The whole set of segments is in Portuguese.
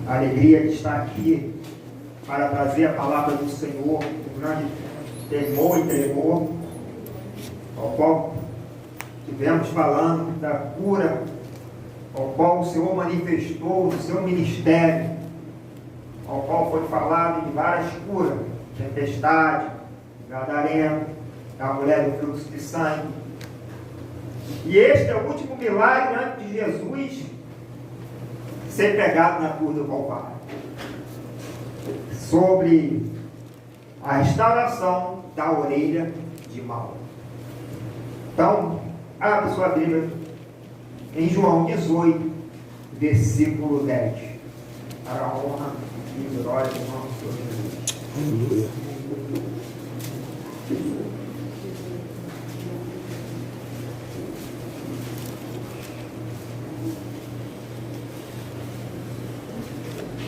a alegria de estar aqui para trazer a palavra do Senhor, com grande temor e tremor, ao qual estivemos falando da cura, ao qual o Senhor manifestou no seu ministério, ao qual foi falado de várias curas, tempestade, gadareno, da mulher do fluxo de sangue. E este é o último milagre antes de Jesus ser pegado na cruz do Calvário, sobre a restauração da orelha de Malco. Então, abre sua Bíblia em João 18, versículo 10, para a honra e glória do nosso Senhor Jesus. Aleluia.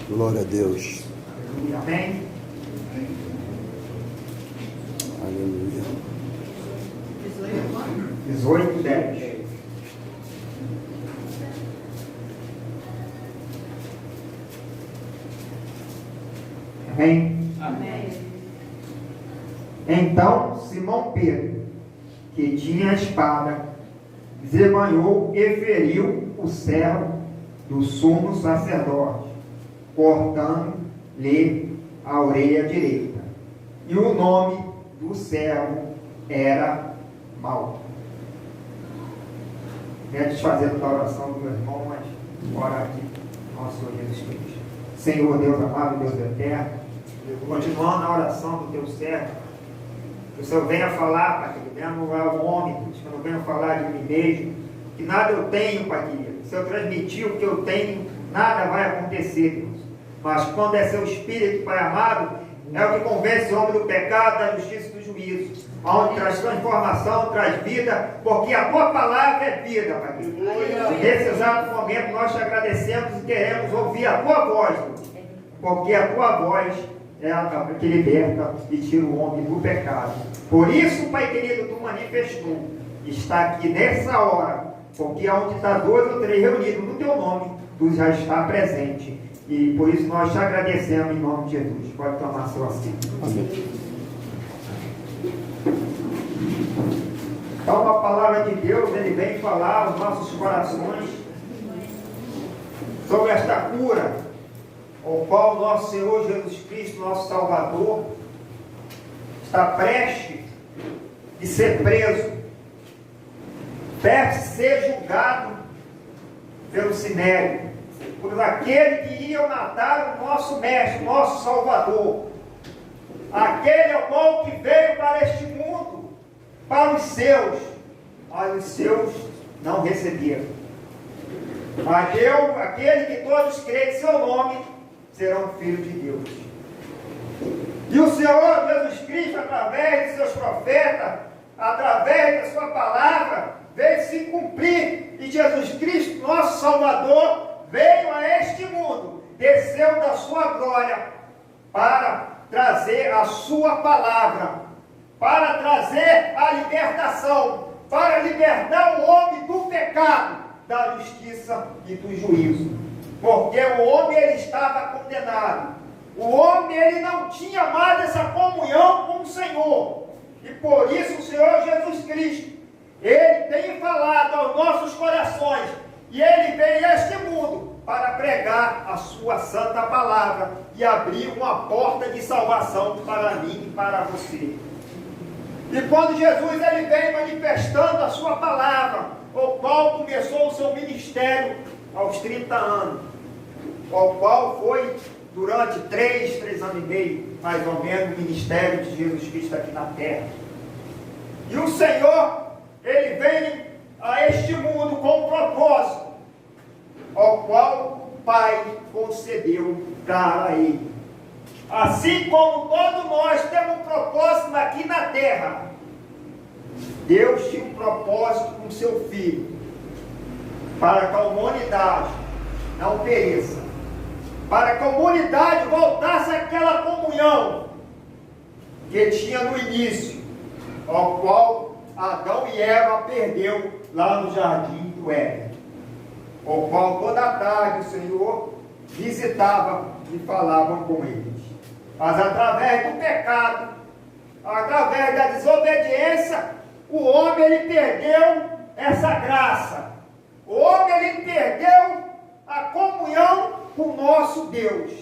Glória a Deus. Aleluia. Amém? Aleluia. 18, 10. Amém? Amém. Então Simão Pedro, que tinha a espada, desembanhou e feriu o servo do sumo sacerdote, cortando-lhe a orelha direita. E o nome do servo era Malco. Quero desfazendo a oração do meu irmão, mas ora aqui, nosso Senhor Jesus Cristo. Senhor Deus amado, Deus eterno, continuando a oração do teu servo, que o Senhor venha falar, Pai querido, venha anular o homem, que eu não venha falar de mim mesmo, que nada eu tenho, Pai querido. Se eu transmitir o que eu tenho, nada vai acontecer, Deus. Mas quando é seu Espírito, Pai amado, é o que convence o homem do pecado, da justiça e do juízo, onde traz transformação, traz vida, porque a tua palavra é vida, Pai querido. Nesse exato momento nós te agradecemos e queremos ouvir a tua voz, Deus, porque a tua voz é a que liberta e tira o homem do pecado. Por isso, Pai querido, tu manifestou, está aqui nessa hora, porque onde está 2 ou 3 reunidos no teu nome, tu já está presente. E por isso nós te agradecemos em nome de Jesus. Pode tomar seu assento. Amém. Então a palavra de Deus, ele vem falar aos nossos corações sobre esta cura, ao qual nosso Senhor Jesus Cristo, nosso Salvador, está prestes de ser preso, prestes de ser julgado pelo Sinédrio, por aquele que ia matar o nosso mestre, nosso Salvador, aquele ao qual que veio para este mundo, para os seus, mas os seus não receberam. Mas eu, aquele que todos creem em seu nome, serão filhos de Deus. E o Senhor Jesus Cristo, através de seus profetas, através da sua palavra, veio se cumprir. E Jesus Cristo, nosso Salvador, veio a este mundo, desceu da sua glória para trazer a sua palavra, para trazer a libertação, para libertar o homem do pecado, da justiça e do juízo. Porque o homem ele estava condenado. O homem ele não tinha mais essa comunhão com o Senhor. E por isso o Senhor Jesus Cristo, ele tem falado aos nossos corações. E ele veio a este mundo para pregar a sua santa palavra e abrir uma porta de salvação para mim e para você. E quando Jesus ele veio manifestando a sua palavra, o qual começou o seu ministério aos 30 anos, o qual foi durante 3 anos e meio, mais ou menos, o ministério de Jesus Cristo aqui na terra. E o Senhor, ele veio a este mundo com um propósito, ao qual o Pai concedeu para ele. Assim como todos nós temos um propósito aqui na terra, Deus tinha um propósito com seu Filho, para que a humanidade não pereça, para que a humanidade voltasse àquela comunhão que tinha no início, ao qual Adão e Eva perdeu lá no jardim do Éden, ao qual toda a tarde o Senhor visitavam e falavam com eles. Mas através do pecado, através da desobediência, o homem ele perdeu essa graça. O homem ele perdeu a comunhão com o nosso Deus.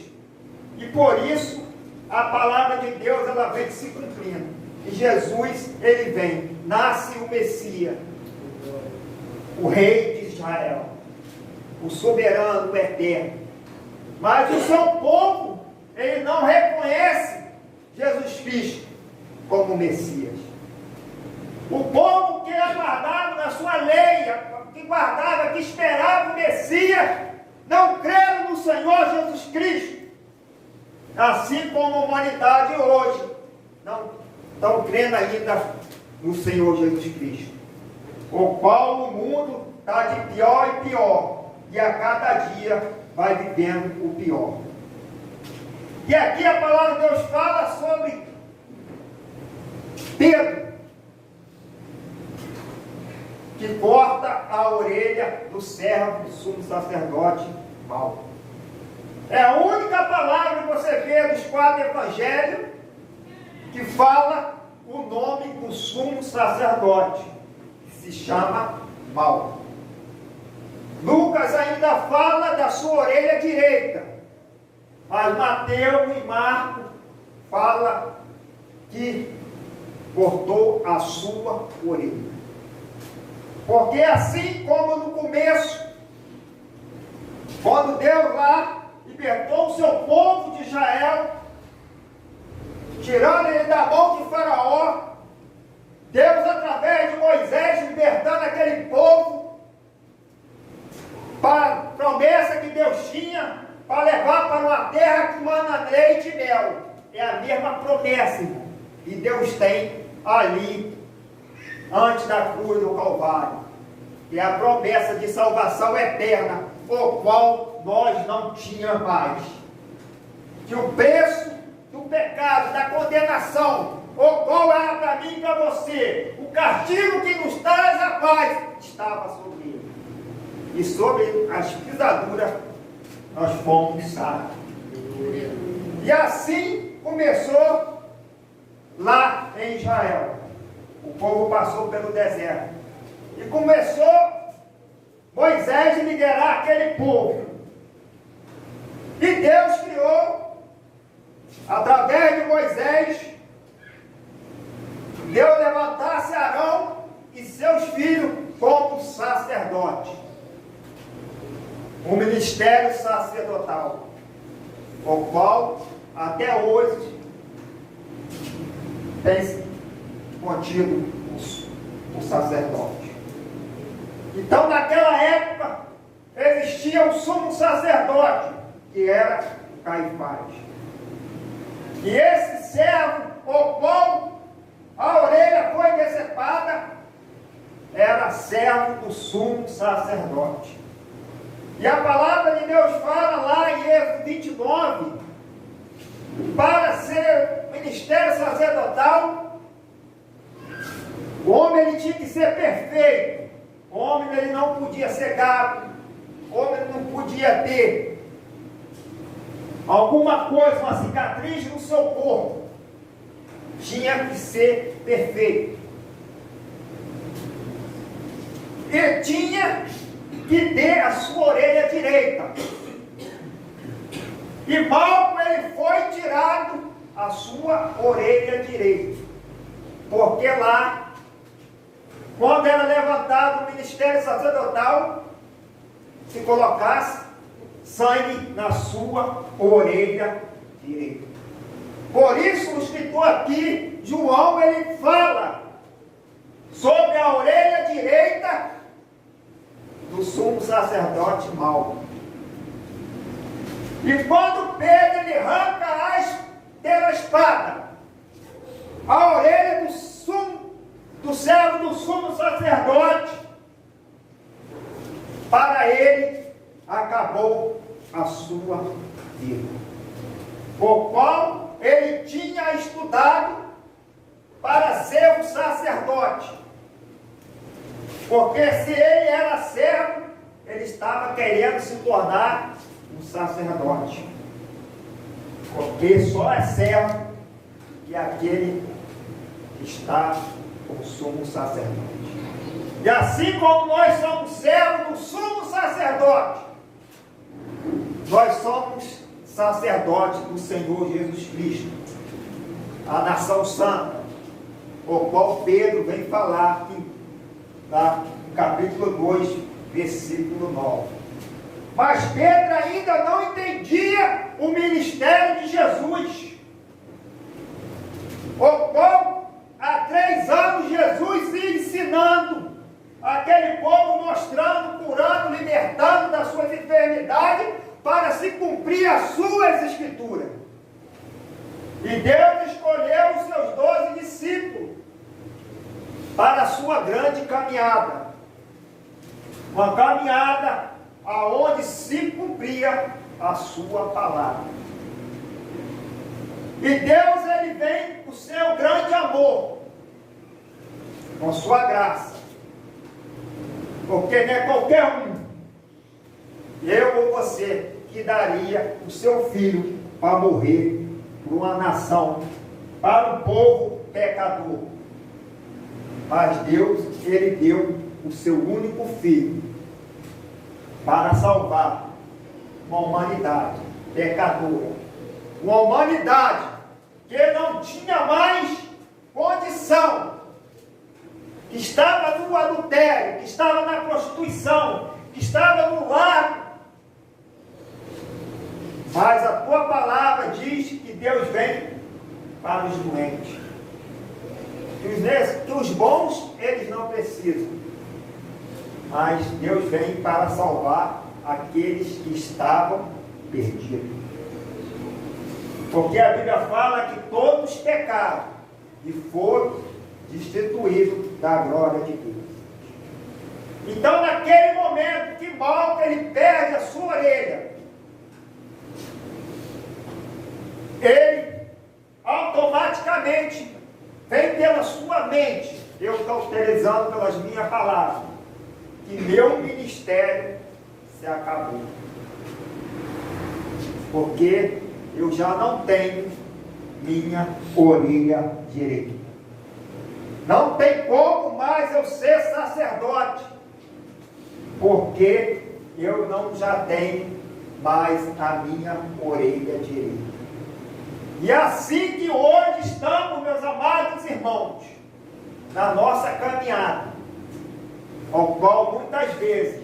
E por isso a palavra de Deus ela vem se cumprindo. E Jesus ele vem, nasce o Messias, o Rei de Israel, o soberano, o eterno. Mas o seu povo ele não reconhece Jesus Cristo como Messias. O povo que aguardava na sua lei, que guardava, que esperava o Messias, não creram no Senhor Jesus Cristo. Assim como a humanidade hoje não estão crendo ainda no Senhor Jesus Cristo, o qual o mundo está de pior e pior, e a cada dia vai vivendo o pior. E aqui a palavra de Deus fala sobre Pedro, que corta a orelha do servo do sumo sacerdote Malco. É a única palavra que você vê dos 4 evangelhos que fala o nome do sumo sacerdote, que se chama Malco. Lucas ainda fala da sua orelha direita, mas Mateus e Marcos fala que cortou a sua orelha. Porque assim como no começo, quando Deus lá libertou o seu povo de Israel, tirando ele da mão de Faraó, Deus através de Moisés libertando aquele povo para a promessa que Deus tinha para levar para uma terra que manda leite e mel. É a mesma promessa, irmão, que Deus tem ali antes da cruz do Calvário, que é a promessa de salvação eterna, o qual nós não tínhamos mais. Que o preço do pecado, da condenação, o qual era para mim e para você, o castigo que nos traz a paz, estava sobre ele. E sobre as pisaduras nós fomos sarados. E assim começou lá em Israel. O povo passou pelo deserto. E começou Moisés a liderar aquele povo. E Deus criou, através de Moisés, Deus levantasse Arão e seus filhos como sacerdote. O ministério sacerdotal, o qual até hoje tem contido o sacerdote. Então, naquela época, existia um sumo sacerdote, que era Caifás. E esse servo, o qual a orelha foi decepada, era servo do sumo sacerdote. E a palavra de Deus fala lá em Êxodo 29, para ser ministério sacerdotal, o homem ele tinha que ser perfeito. O homem ele não podia ser gago. O homem não podia ter alguma coisa, uma cicatriz no seu corpo. Tinha que ser perfeito. E tinha que ter a sua orelha direita. E Malco ele foi tirado a sua orelha direita. Porque lá, quando era levantado o ministério sacerdotal, se colocasse sangue na sua orelha direita. Por isso o escritor aqui, João, ele fala sobre a orelha direita do sumo sacerdote Malco. E quando Pedro ele arranca pela espada a orelha do servo do sumo sacerdote, para ele acabou a sua vida, o qual ele tinha estudado para ser um sacerdote. Porque se ele era servo, ele estava querendo se tornar um sacerdote. sacerdote. Porque só é servo que é aquele que está com o sumo sacerdote. E assim como nós somos servos do sumo sacerdote, nós somos sacerdotes do Senhor Jesus Cristo, a nação santa, o qual Pedro vem falar aqui, no capítulo 2, versículo 9. Mas Pedro ainda não entendia o ministério de Jesus, o qual há 3 anos Jesus ia ensinando aquele povo, mostrando, curando, libertando das suas enfermidades, para se cumprir as suas escrituras. E Deus escolheu os seus 12 discípulos para a sua grande caminhada. Uma caminhada aonde se cumpria a sua palavra. E Deus, ele vem com o seu grande amor, com sua graça. Porque não é qualquer um, eu ou você, que daria o seu filho para morrer por uma nação, para um povo pecador. Mas Deus, ele deu o seu único filho para salvar uma humanidade pecadora, uma humanidade que não tinha mais condição, que estava no adultério, que estava na prostituição, que estava no lago. Mas a tua palavra diz que Deus vem para os doentes. Que os bons, eles não precisam. Mas Deus vem para salvar aqueles que estavam perdidos. Porque a Bíblia fala que todos pecaram e foram destituídos da glória de Deus. Então, naquele momento que Malco, ele perde a sua orelha, ele automaticamente vem pela sua mente, eu estou utilizando pelas minhas palavras, que meu ministério se acabou. Porque eu já não tenho minha orelha direita. Não tem como mais eu ser sacerdote, porque eu não já tenho mais a minha orelha direita. E assim que hoje estamos, meus amados irmãos, na nossa caminhada, ao qual muitas vezes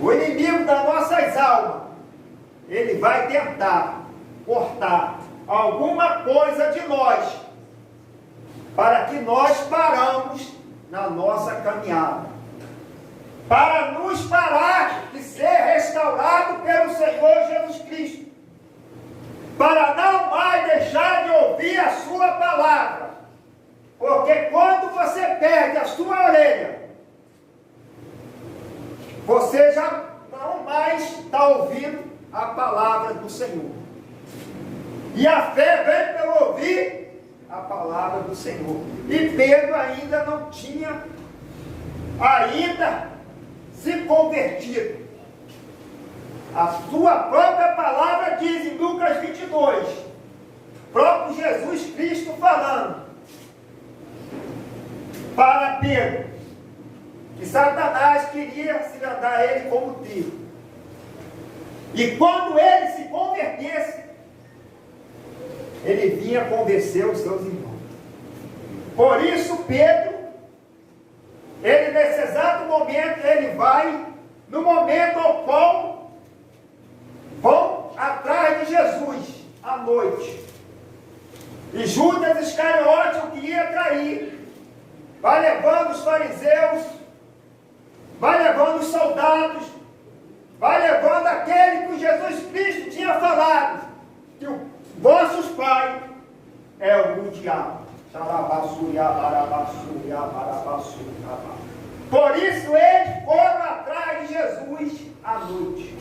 o inimigo das nossas almas, ele vai tentar cortar alguma coisa de nós, para que nós paramos na nossa caminhada, para nos parar de ser restaurado pelo Senhor Jesus Cristo, para não mais deixar de ouvir a sua palavra, porque quando você perde a sua orelha, você já não mais está ouvindo a palavra do Senhor. E a fé vem pelo ouvir a palavra do Senhor. E Pedro ainda não tinha se convertido. A sua própria palavra diz em Lucas 22, próprio Jesus Cristo falando para Pedro, que Satanás queria cilindrar ele como trigo. E quando ele se convertesse, ele vinha convencer os seus irmãos. Por isso Pedro, ele nesse exato momento, ele vai, no momento ao qual vão atrás de Jesus, à noite. E Judas Iscariote, o que ia trair, vai levando os fariseus, vai levando os soldados, vai levando aquele que Jesus Cristo tinha falado, que os vossos pais é o diabo. Por isso eles foram atrás de Jesus à noite.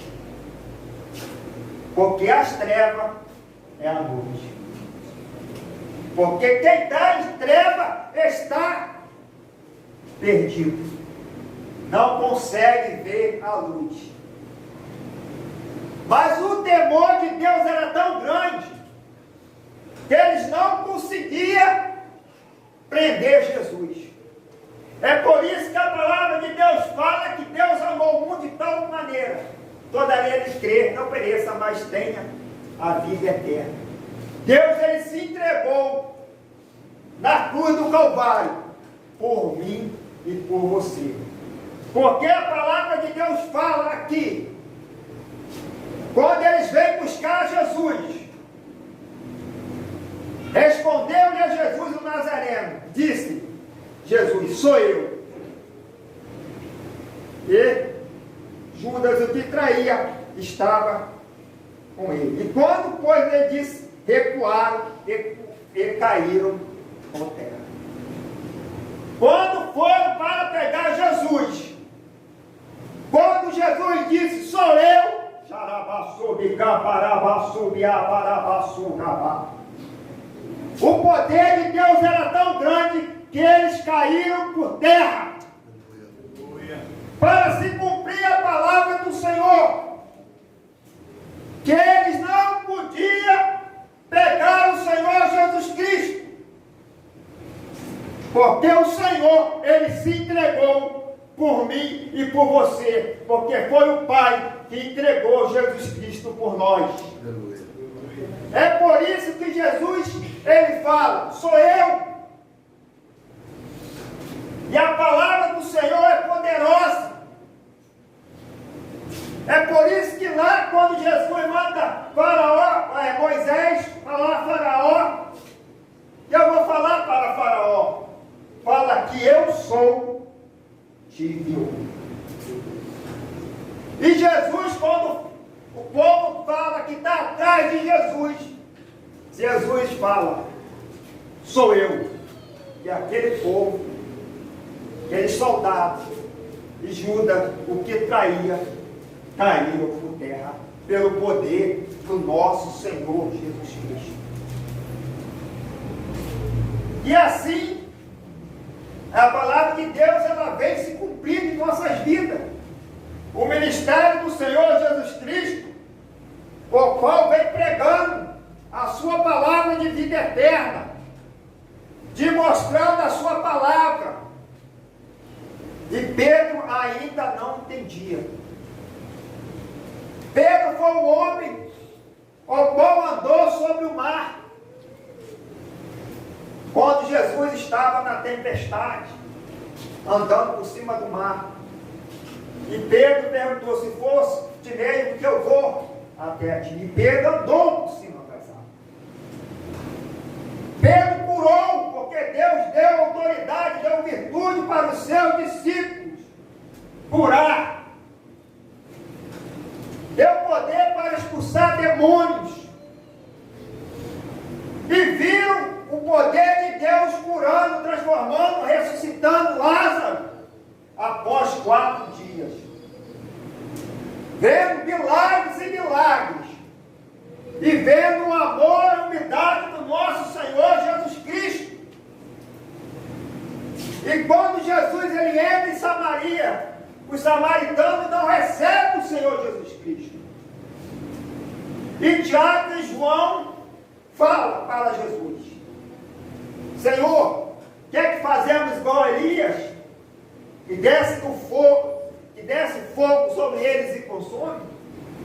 Porque as trevas é a noite. Porque quem está em treva está perdido. Não consegue ver a luz. Mas o temor de Deus era tão grande que eles não conseguiam prender Jesus. É por isso que a palavra de Deus fala que Deus amou o mundo de tal maneira, todavia ele crer, não pereça, mas tenha a vida eterna. Deus, ele se entregou na cruz do Calvário por mim e por você. Porque a palavra de Deus fala aqui, quando eles vêm buscar Jesus, respondeu-lhe a Jesus o Nazareno, disse Jesus, sou eu. E Judas, o que traía, estava com ele. E quando, pois, ele disse, recuaram e caíram por terra. Quando foram para pegar Jesus, quando Jesus disse, sou eu, o poder de Deus era tão grande que eles caíram por terra. Para se cumprir a palavra do Senhor, que eles não podiam pegar o Senhor Jesus Cristo, porque o Senhor, ele se entregou por mim e por você, porque foi o Pai que entregou Jesus Cristo por nós. É por isso que Jesus, ele fala, sou eu. E a palavra do Senhor é poderosa. É por isso que lá, quando Jesus manda Moisés falar a Faraó, eu vou falar para Faraó, fala que eu sou, te enviou. E Jesus, quando o povo fala que está atrás de Jesus, Jesus fala, sou eu. E aquele povo, aqueles soldados, e Judas, o que traía, caíram por terra, pelo poder do nosso Senhor Jesus Cristo. E assim, a palavra de Deus, ela vem se cumprindo em nossas vidas. O ministério do Senhor Jesus Cristo, o qual vem pregando a sua palavra de vida eterna, demonstrando a sua palavra. E Pedro ainda não entendia. Pedro foi um homem o qual andou sobre o mar. Quando Jesus estava na tempestade, andando por cima do mar. E Pedro perguntou, se fosse de meio que eu vou até ti. E Pedro andou por cima das águas. Pedro curou, porque Deus deu autoridade, deu virtude para os seus discípulos curar. Deu poder para expulsar demônios. E viram o poder de Deus curando, transformando, ressuscitando Lázaro após 4 dias. Vendo milagres e milagres. E vendo o amor e a humildade do nosso Senhor Jesus Cristo. E quando Jesus ele entra em Samaria, os samaritanos não recebem o Senhor Jesus Cristo. E Tiago e João falam para Jesus, Senhor, quer que fazemos igual a Elias, que desce fogo sobre eles e consome?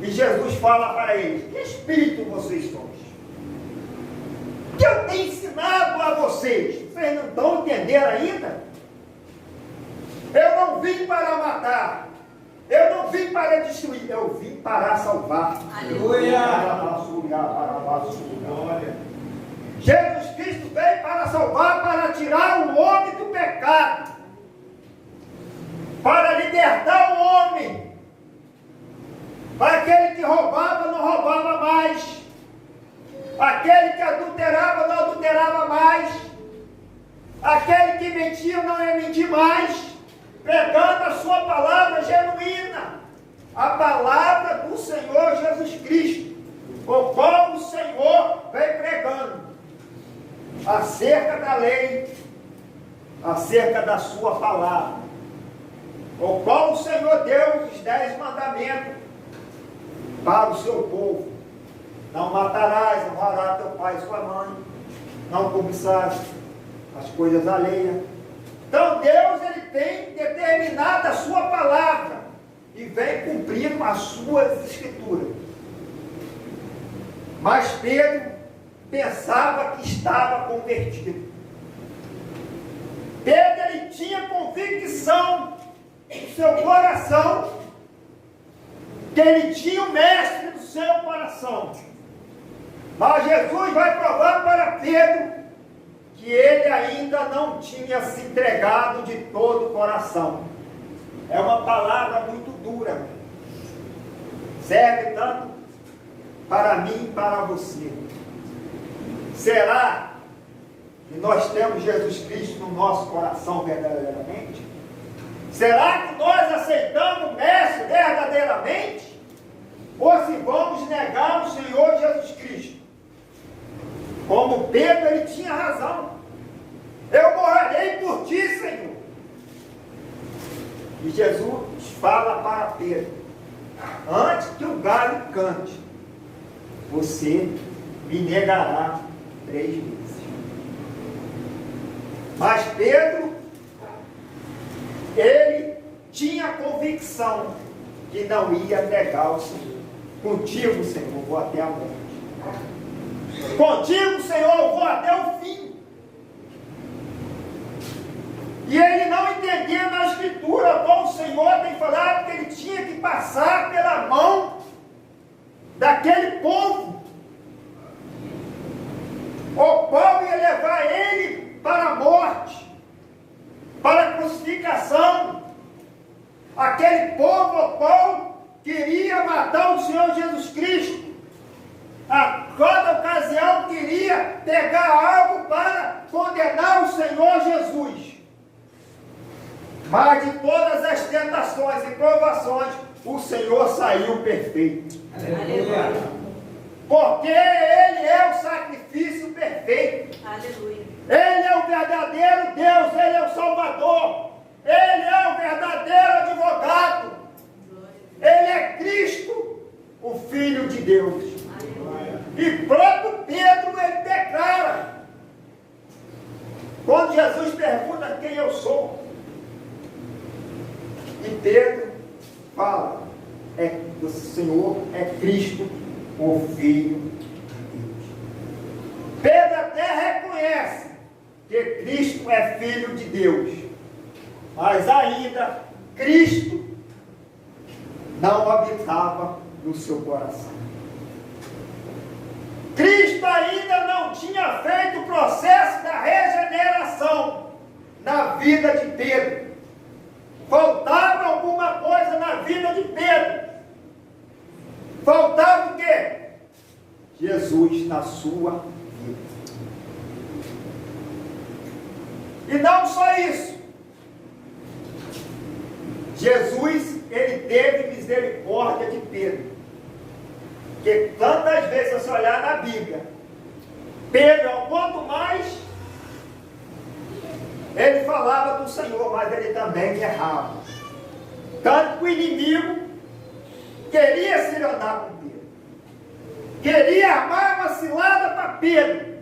E Jesus fala para eles, que espírito vocês sois? Que eu tenho ensinado a vocês? Vocês não estão entendendo ainda? Eu não vim para matar, eu não vim para destruir, eu vim para salvar. Aleluia! Jesus Cristo veio para salvar, para tirar o homem do pecado, para libertar o homem, para aquele que roubava não roubava mais, aquele que adulterava não adulterava mais, aquele que mentia não ia mentir mais, pregando a sua palavra genuína, a palavra do Senhor Jesus Cristo, o qual o Senhor vem pregando acerca da lei, acerca da sua palavra, o qual o Senhor deu os 10 mandamentos, para o seu povo. Não matarás, honrarás teu pai e sua mãe, não cobiçarás as coisas alheias. Então Deus, ele tem determinado a sua palavra e vem cumprindo as suas escrituras. Mas Pedro pensava que estava convertido. Pedro, ele tinha convicção no seu coração que ele tinha o mestre no seu coração. Mas Jesus vai provar para Pedro que ele ainda não tinha se entregado de todo o coração. É uma palavra muito dura. Serve tanto para mim e para você. Será que nós temos Jesus Cristo no nosso coração verdadeiramente? Será que nós aceitamos o Mestre verdadeiramente? Ou se vamos negar o Senhor Jesus Cristo? Como Pedro, ele tinha razão. Eu morrerei por ti, Senhor. E Jesus fala para Pedro: antes que o galho cante, você me negará 3 vezes. Mas Pedro, ele tinha convicção que não ia negar o Senhor. Contigo, Senhor, vou até a morte. Contigo, Senhor, eu vou até o fim. E ele não entendia na Escritura como o Senhor tem falado que ele tinha que passar pela mão daquele povo. O povo ia levar ele para a morte, para a crucificação. Aquele povo, o povo, queria matar o Senhor Jesus Cristo. A cada ocasião queria pegar algo para condenar o Senhor Jesus. Mas de todas as tentações e provações, o Senhor saiu perfeito. Aleluia. Porque Ele é o sacrifício perfeito. Aleluia. Ele é o verdadeiro Deus, Ele é o Salvador. Ele é o verdadeiro advogado. Ele é Cristo, o Filho de Deus. Aleluia. E próprio Pedro, ele declara, quando Jesus pergunta quem eu sou, e Pedro fala, o Senhor é Cristo, o Filho de Deus. Pedro até reconhece que Cristo é Filho de Deus, mas ainda Cristo não habitava no seu coração. Cristo ainda não tinha feito o processo da regeneração na vida de Pedro. Faltava alguma coisa na vida de Pedro. Faltava o quê? Jesus na sua vida. E não só isso. Jesus, ele teve misericórdia de Pedro. Porque tantas vezes, se você olhar na Bíblia, Pedro, quanto mais ele falava do Senhor, mas ele também errava. Tanto que o inimigo queria se andar com Pedro. Queria armar uma cilada para Pedro.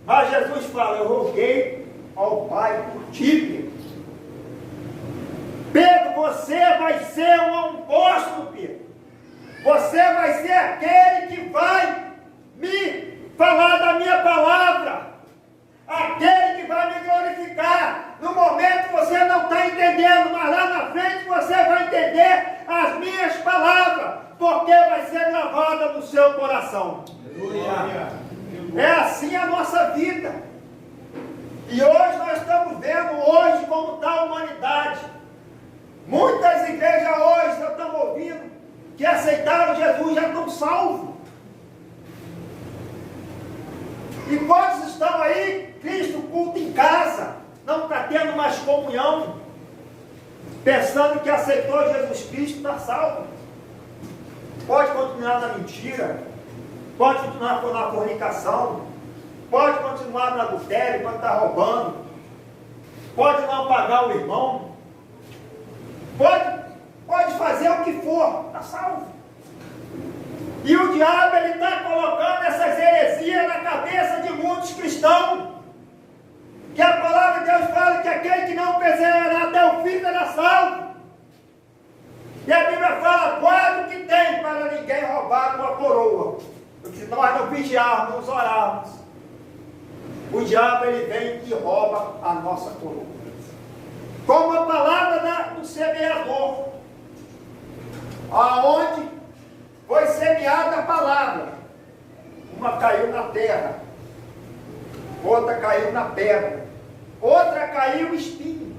Mas Jesus fala, eu roguei ao Pai por ti, Pedro. Pedro, você vai ser um apóstolo, Pedro. Você vai ser aquele que vai me falar da minha palavra. Aquele que vai me glorificar. No momento você não está entendendo, mas lá na frente você vai entender as minhas palavras, porque vai ser gravada no seu coração. Aleluia. É assim a nossa vida. E hoje nós estamos vendo hoje como está a humanidade. Muitas igrejas hoje nós estamos ouvindo que aceitaram Jesus já estão salvos. E quantos estão aí, Cristo culto em casa, não está tendo mais comunhão, pensando que aceitou Jesus Cristo, está salvo. Pode continuar na mentira, pode continuar na fornicação, pode continuar no adultério, pode estar roubando, pode não pagar o irmão, pode fazer o que for, está salvo. E o diabo está colocando essas heresias na cabeça de muitos cristãos. Que a palavra de Deus fala que aquele que não perseverar até o fim será salvo. E a Bíblia fala, guarda o que tem para ninguém roubar tua coroa. Porque se nós não vigiarmos, não orarmos, o diabo ele vem e rouba a nossa coroa. Como a palavra do semeador, aonde foi semeada a palavra, uma caiu na terra, outra caiu na pedra, outra caiu em espinho,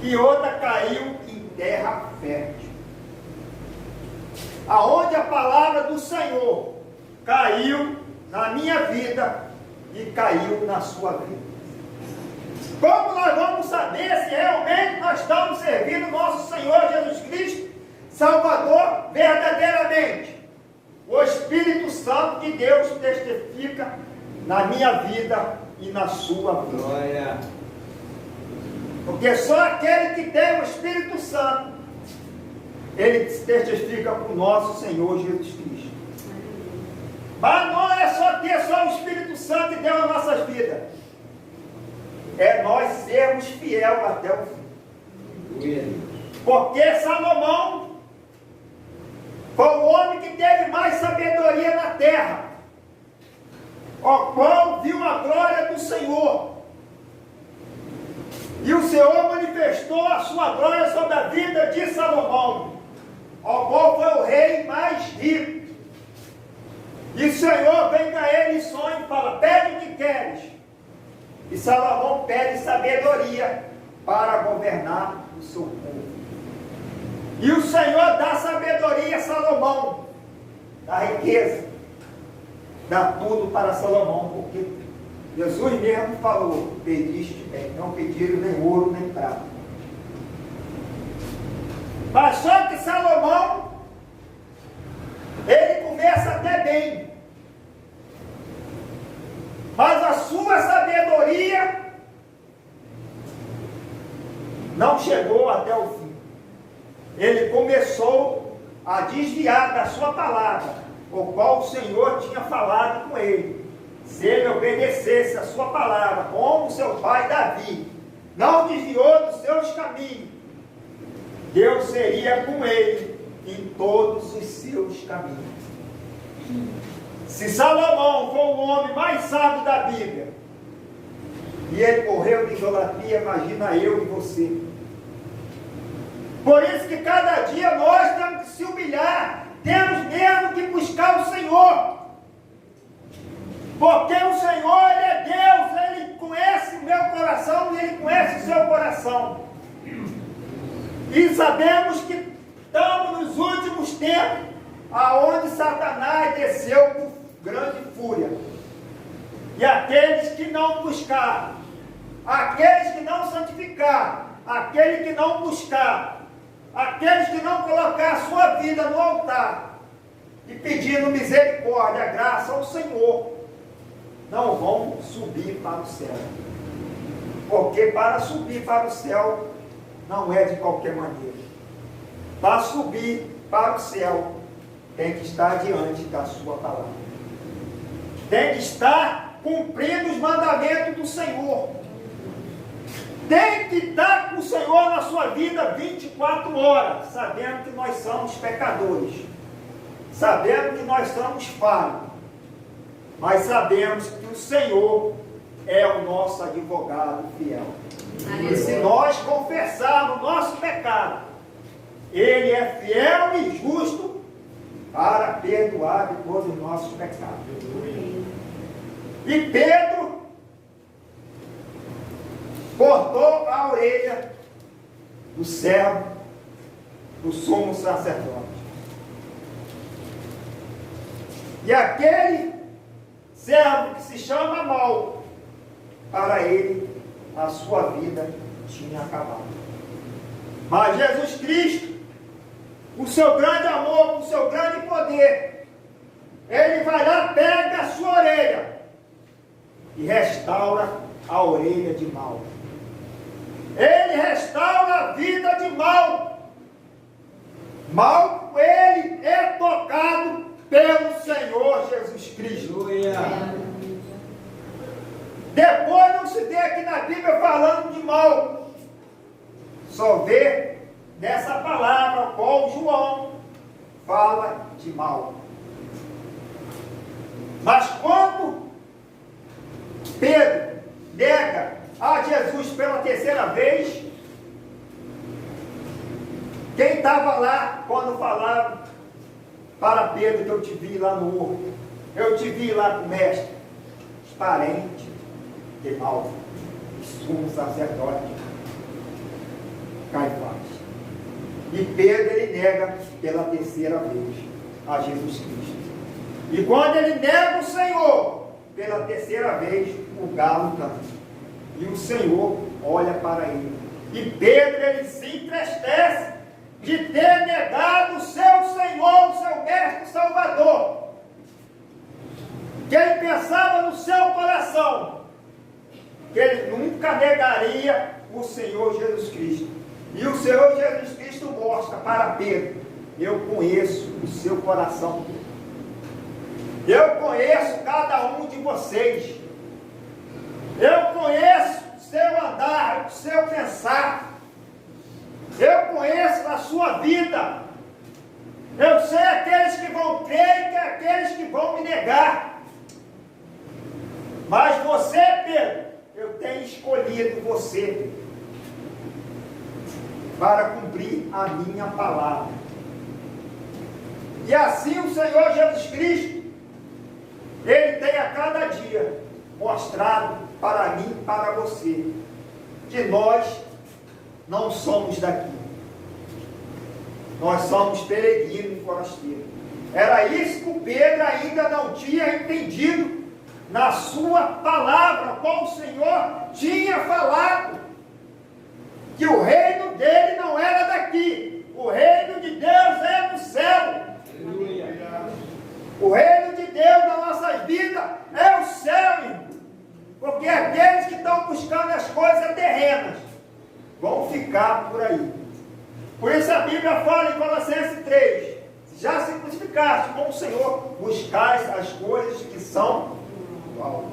e outra caiu em terra fértil. Aonde a palavra do Senhor caiu na minha vida e caiu na sua vida. Como nós vamos saber se realmente nós estamos servindo nosso Senhor Jesus Cristo, Salvador, verdadeiramente? O Espírito Santo de Deus testifica na minha vida e na sua vida. Glória. Porque só aquele que tem o Espírito Santo, ele testifica para o nosso Senhor Jesus Cristo. Mas não é só ter só o Espírito Santo e Deus nas nossas vidas. É nós sermos fiéis até o fim. Porque Salomão foi o homem que teve mais sabedoria na terra, o qual viu a glória do Senhor. E o Senhor manifestou a sua glória sobre a vida de Salomão, o qual foi o rei mais rico. E o Senhor vem para ele em sonho e fala, pede o que queres. E Salomão pede sabedoria para governar o seu povo. E o Senhor dá sabedoria a Salomão, dá riqueza, dá tudo para Salomão, porque Jesus mesmo falou, pediste bem, não pediram nem ouro nem prata. Mas só que Salomão, ele começa até bem, mas a sua sabedoria não chegou até o fim. Ele começou a desviar da sua palavra, o qual o Senhor tinha falado com ele. Se ele obedecesse a sua palavra, como seu pai Davi não desviou dos seus caminhos, Deus seria com ele em todos os seus caminhos. Se Salomão foi o homem mais sábio da Bíblia, e ele morreu de idolatria, imagina eu e você. Por isso que cada dia nós temos que se humilhar, temos mesmo que buscar o Senhor. Porque o Senhor, Ele é Deus, Ele conhece o meu coração e Ele conhece o seu coração. E sabemos que estamos nos últimos tempos, aonde Satanás desceu com grande fúria. E aqueles que não buscar, aqueles que não santificar, aquele que não buscar, aqueles que não colocar a sua vida no altar e pedindo misericórdia, graça ao Senhor, não vão subir para o céu. Porque para subir para o céu não é de qualquer maneira. Para subir para o céu tem que estar diante da sua palavra. Tem que estar cumprindo os mandamentos do Senhor. Tem que estar com o Senhor na sua vida 24 horas, sabendo que nós somos pecadores, sabendo que nós somos falhos, mas sabemos que o Senhor é o nosso advogado fiel. E se nós confessarmos o nosso pecado, Ele é fiel e justo para perdoar de todos os nossos pecados. E Pedro cortou a orelha do servo do sumo sacerdote. E aquele servo que se chama Mal, para ele a sua vida tinha acabado. Mas Jesus Cristo, com seu grande amor, com seu grande poder, Ele vai lá, pega a sua orelha e restaura a orelha de Mal. Ele restaura a vida de Mal. Mal, ele é tocado pelo Senhor Jesus Cristo. Aleluia. Depois não se vê aqui na Bíblia falando de mal. Só vê nessa palavra qual João fala de mal. Mas quando Pedro nega a Jesus pela terceira vez, quem estava lá quando falaram para Pedro que eu te vi lá no horto, eu te vi lá com o mestre, os parentes de Malta, sumo sacerdote Caifás. E Pedro ele nega pela terceira vez a Jesus Cristo. E quando ele nega o Senhor pela terceira vez, o galo canta. E o Senhor olha para ele. E Pedro ele se entristece de ter negado o seu Senhor, o seu mestre Salvador. Que ele pensava no seu coração que ele nunca negaria o Senhor Jesus Cristo. E o Senhor Jesus Cristo mostra para Pedro: eu conheço o seu coração. Eu conheço cada um de vocês. Eu conheço o seu andar, o seu pensar. Eu conheço a sua vida. Eu sei aqueles que vão crer e aqueles que vão me negar. Mas você, Pedro, eu tenho escolhido você para cumprir a minha palavra. E assim o Senhor Jesus Cristo, Ele tem a cada dia mostrado para mim e para você que nós não somos daqui. Nós somos peregrinos e forasteiros. Era isso que o Pedro ainda não tinha entendido na sua palavra, qual o Senhor tinha falado. Que o reino dele não era daqui. O reino de Deus é do céu. Aleluia. O reino de Deus na nossas vidas é o céu, irmão. Porque aqueles que estão buscando as coisas terrenas vão ficar por aí. Por isso a Bíblia fala em Colossenses 3: já se crucificaste com o Senhor, buscais as coisas que são do alto.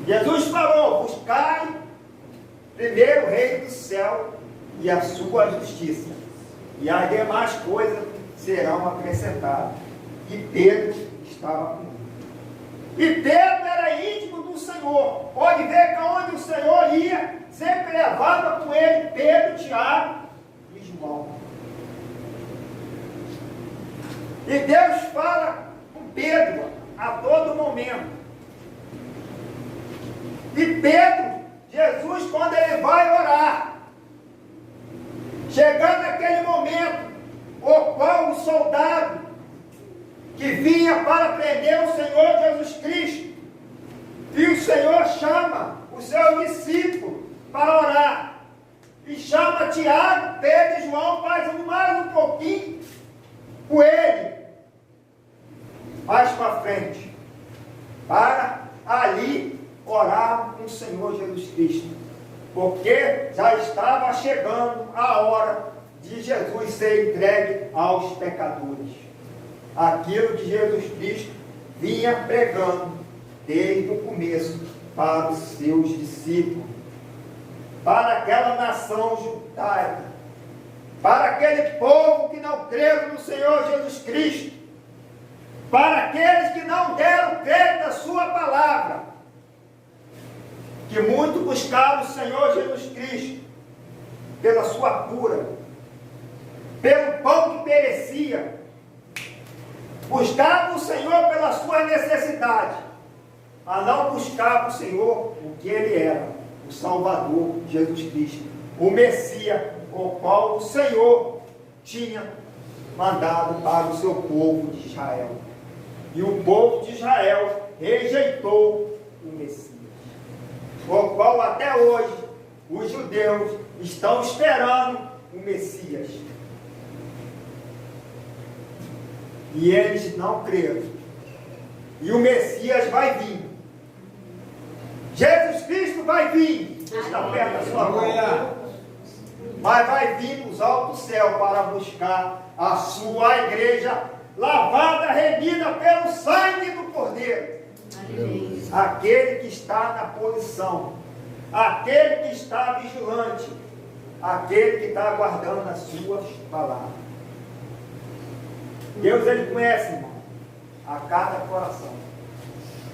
Jesus falou: buscai primeiro o reino do céu e a sua justiça, e as demais coisas serão acrescentadas. E Pedro estava com ele. E Pedro era íntimo do Senhor. Pode ver que onde o Senhor ia, sempre levava com ele Pedro, Tiago e João. E Deus fala com Pedro a todo momento. E Pedro, Jesus, quando ele vai orar, chegando naquele momento, o qual o soldado que vinha para prender o Senhor Jesus Cristo, e o Senhor chama o seu discípulo para orar, e chama Tiago, Pedro e João, faz mais um pouquinho com ele, mais para frente, para ali orar com o Senhor Jesus Cristo, porque já estava chegando a hora de Jesus ser entregue aos pecadores. Aquilo que Jesus Cristo vinha pregando desde o começo para os seus discípulos, para aquela nação judaica, para aquele povo que não creram no Senhor Jesus Cristo, para aqueles que não deram crédito à sua palavra, que muito buscaram o Senhor Jesus Cristo pela sua cura, pelo pão que perecia, buscavam o Senhor pela sua necessidade, mas não buscavam o Senhor o que Ele era, o Salvador Jesus Cristo, o Messias, o qual o Senhor tinha mandado para o seu povo de Israel. E o povo de Israel rejeitou o Messias, o qual até hoje os judeus estão esperando o Messias. E eles não creram. E o Messias vai vir. Jesus Cristo vai vir. Está perto da sua mão. Mas vai vir dos altos céus para buscar a sua igreja lavada, remida pelo sangue do Cordeiro. Aleluia. Aquele que está na posição, aquele que está vigilante, aquele que está aguardando as suas palavras. Deus, Ele conhece, irmão, a cada coração.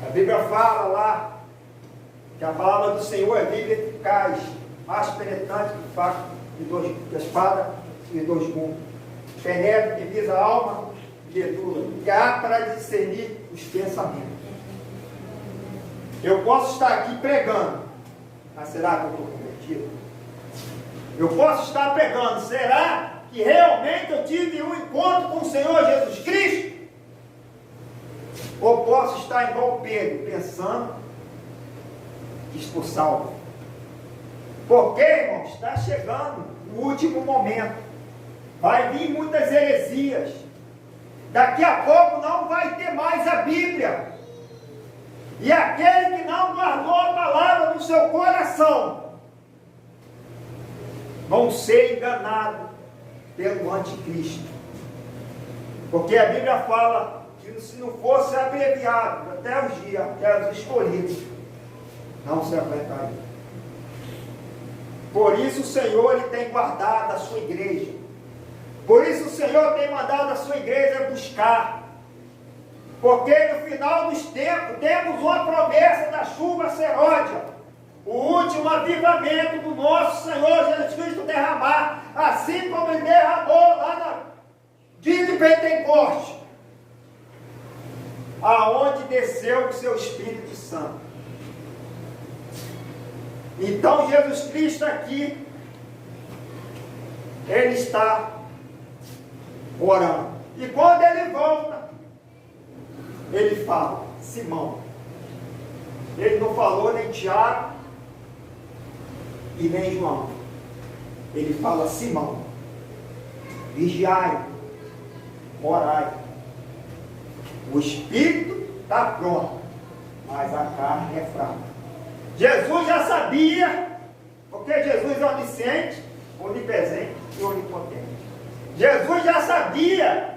A Bíblia fala lá que a palavra do Senhor é viva e eficaz, mais penetrante que a espada de dois gumes, penetra, divisa a alma e medula, e há para discernir os pensamentos. Eu posso estar aqui pregando, mas será que eu estou convertido? Eu posso estar pregando, será que realmente eu tive um encontro com o Senhor Jesus Cristo? Ou posso estar igual Pedro, pensando que estou salvo? Porque, irmão, está chegando o último momento. Vai vir muitas heresias. Daqui a pouco não vai ter mais a Bíblia. E aquele que não guardou a palavra no seu coração vão ser enganados pelo anticristo. Porque a Bíblia fala que se não fosse abreviado até os dias, até os escolhidos, não se aguentaria. Por isso o Senhor Ele tem guardado a sua igreja. Por isso o Senhor tem mandado a sua igreja buscar. Porque no final dos tempos temos uma promessa da chuva seródia, o último avivamento do nosso Senhor Jesus Cristo derramar, assim como Ele derramou lá na dia de Pentecoste, aonde desceu o seu Espírito Santo. Então Jesus Cristo aqui, Ele está orando. E quando Ele volta, Ele fala, Simão. Ele não falou nem Tiago e nem João. Ele fala, Simão, vigiai, orai. O espírito está pronto, mas a carne é fraca. Jesus já sabia, porque Jesus é onisciente, onipresente e onipotente. Jesus já sabia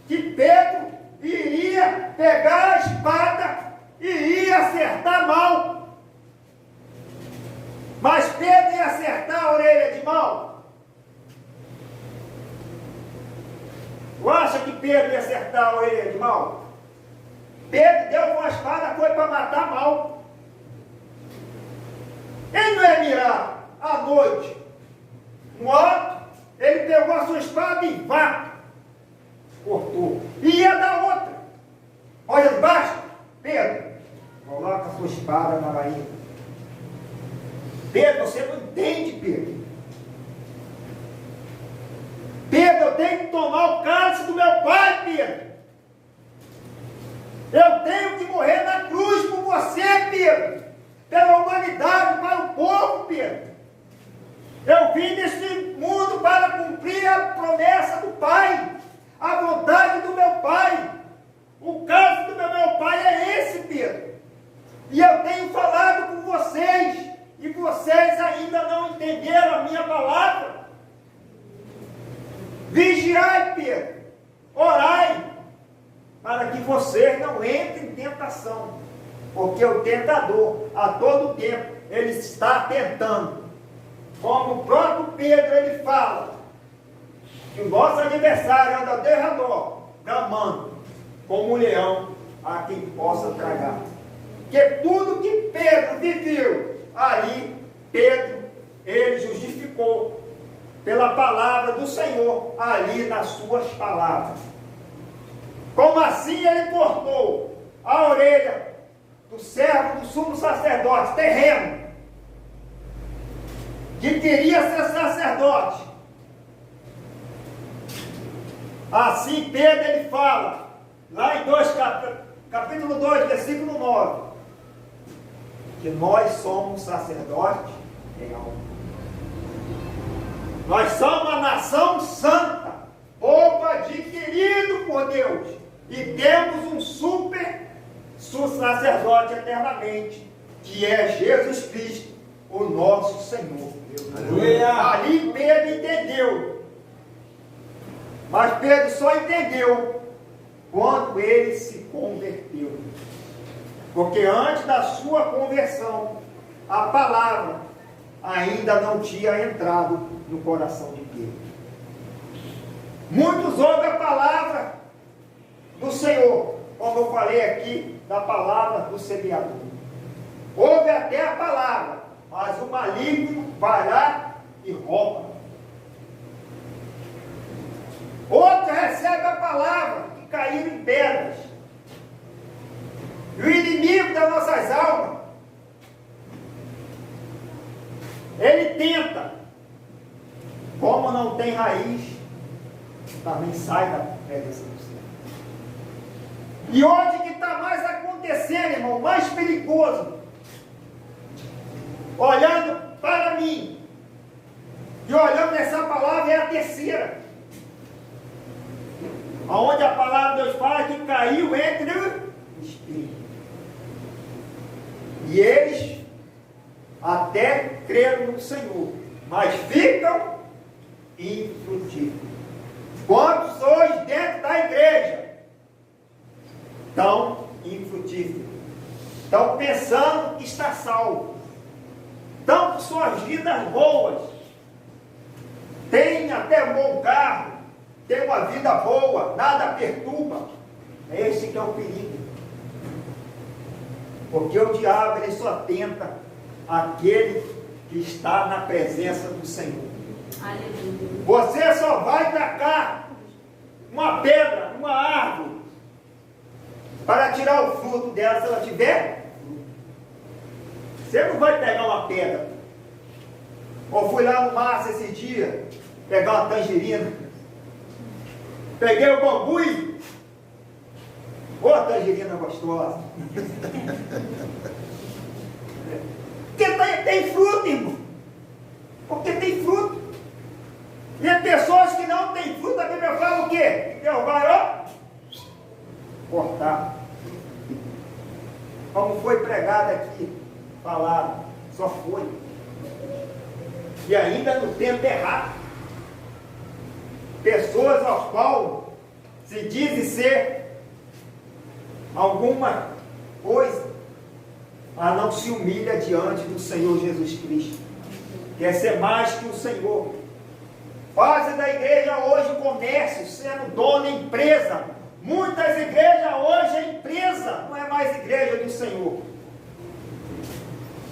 que Pedro iria pegar a espada e ia acertar mal. Mas Pedro ia acertar a orelha de mal? Tu acha que Pedro ia acertar a orelha de mal? Pedro deu com a espada, foi para matar mal. Ele não ia mirar à noite no alto, ele pegou a sua espada e vá, cortou. E ia dar outra. Olha embaixo, Pedro, coloca a sua espada na bainha. Pedro, você não entende, Pedro. Pedro, eu tenho que tomar o cálice do meu pai, Pedro. Eu tenho que morrer na cruz por você, Pedro. Pela humanidade, para o povo, Pedro. Eu vim neste mundo para cumprir a promessa do Pai, a vontade do meu Pai. O cálice do meu Pai é esse, Pedro. E eu tenho falado com vocês, e vocês ainda não entenderam a minha palavra. Vigiai, Pedro, orai, para que vocês não entrem em tentação. Porque o tentador, a todo tempo, ele está tentando. Como o próprio Pedro, ele fala, que o nosso adversário anda ao derredor, bramando, como um leão, a quem possa tragar. Porque tudo que Pedro viveu, ali, Pedro, ele justificou, pela palavra do Senhor, ali nas suas palavras. Como assim ele cortou a orelha do servo do sumo sacerdote terreno, que queria ser sacerdote. Assim Pedro ele fala, lá em capítulo 2, versículo 9, que nós somos sacerdotes real. Nós somos uma nação santa, povo adquirido por Deus, e temos um super sacerdote eternamente, que é Jesus Cristo, o nosso Senhor. Aleluia. Ali Pedro entendeu, mas Pedro só entendeu quando ele se converteu. Porque antes da sua conversão, a palavra ainda não tinha entrado no coração de Pedro. Muitos ouvem a palavra do Senhor, como eu falei aqui, da palavra do semeador. Ouve até a palavra, mas o maligno vai lá e rouba. Outros recebem a palavra e caíram em pedras. E o inimigo das nossas almas, ele tenta, como não tem raiz, também sai da presença do Senhor. E onde que está mais acontecendo, irmão, mais perigoso, olhando para mim, e olhando nessa palavra, é a terceira, aonde a palavra de Deus fala que caiu entre o espírito. E eles até creram no Senhor, mas ficam infrutíferos. Quantos hoje dentro da igreja estão infrutíferos? Estão pensando que está salvo. Estão com suas vidas boas. Tem até um bom carro, tem uma vida boa, nada perturba. Esse que é o perigo. Porque o diabo, ele só tenta aquele que está na presença do Senhor. Aleluia. Você só vai tacar uma pedra, uma árvore, para tirar o fruto dela, se ela tiver fruto. Você não vai pegar uma pedra. Ou fui lá no Márcio esse dia, pegar uma tangerina. Peguei o bambu e... Ô, tangerina gostosa. Porque tem fruto, irmão. Porque tem fruto. E as pessoas que não têm fruto, a Bíblia fala o quê? Deus vai, ó, cortar. Como foi pregado aqui, falado, só foi. E ainda no tempo errado. Pessoas aos quais se dizem ser alguma coisa, mas não se humilha diante do Senhor Jesus Cristo. Quer ser mais que o Senhor. Fazem da igreja hoje comércio, sendo dono de empresa. Muitas igrejas hoje é empresa, não é mais igreja do Senhor.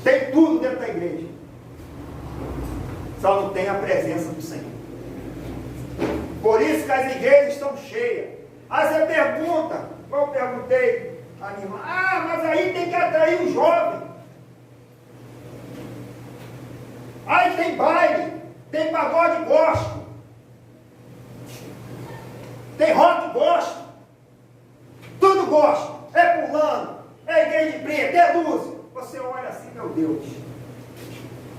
Tem tudo dentro da igreja, só não tem a presença do Senhor. Por isso que as igrejas estão cheias. Aí você pergunta, eu perguntei a minha irmã, mas aí tem que atrair o jovem. Aí tem baile, tem pagode gospel, tem rock gospel, tudo gospel, é pulando, é igreja de preto, é luz. Você olha assim, meu Deus,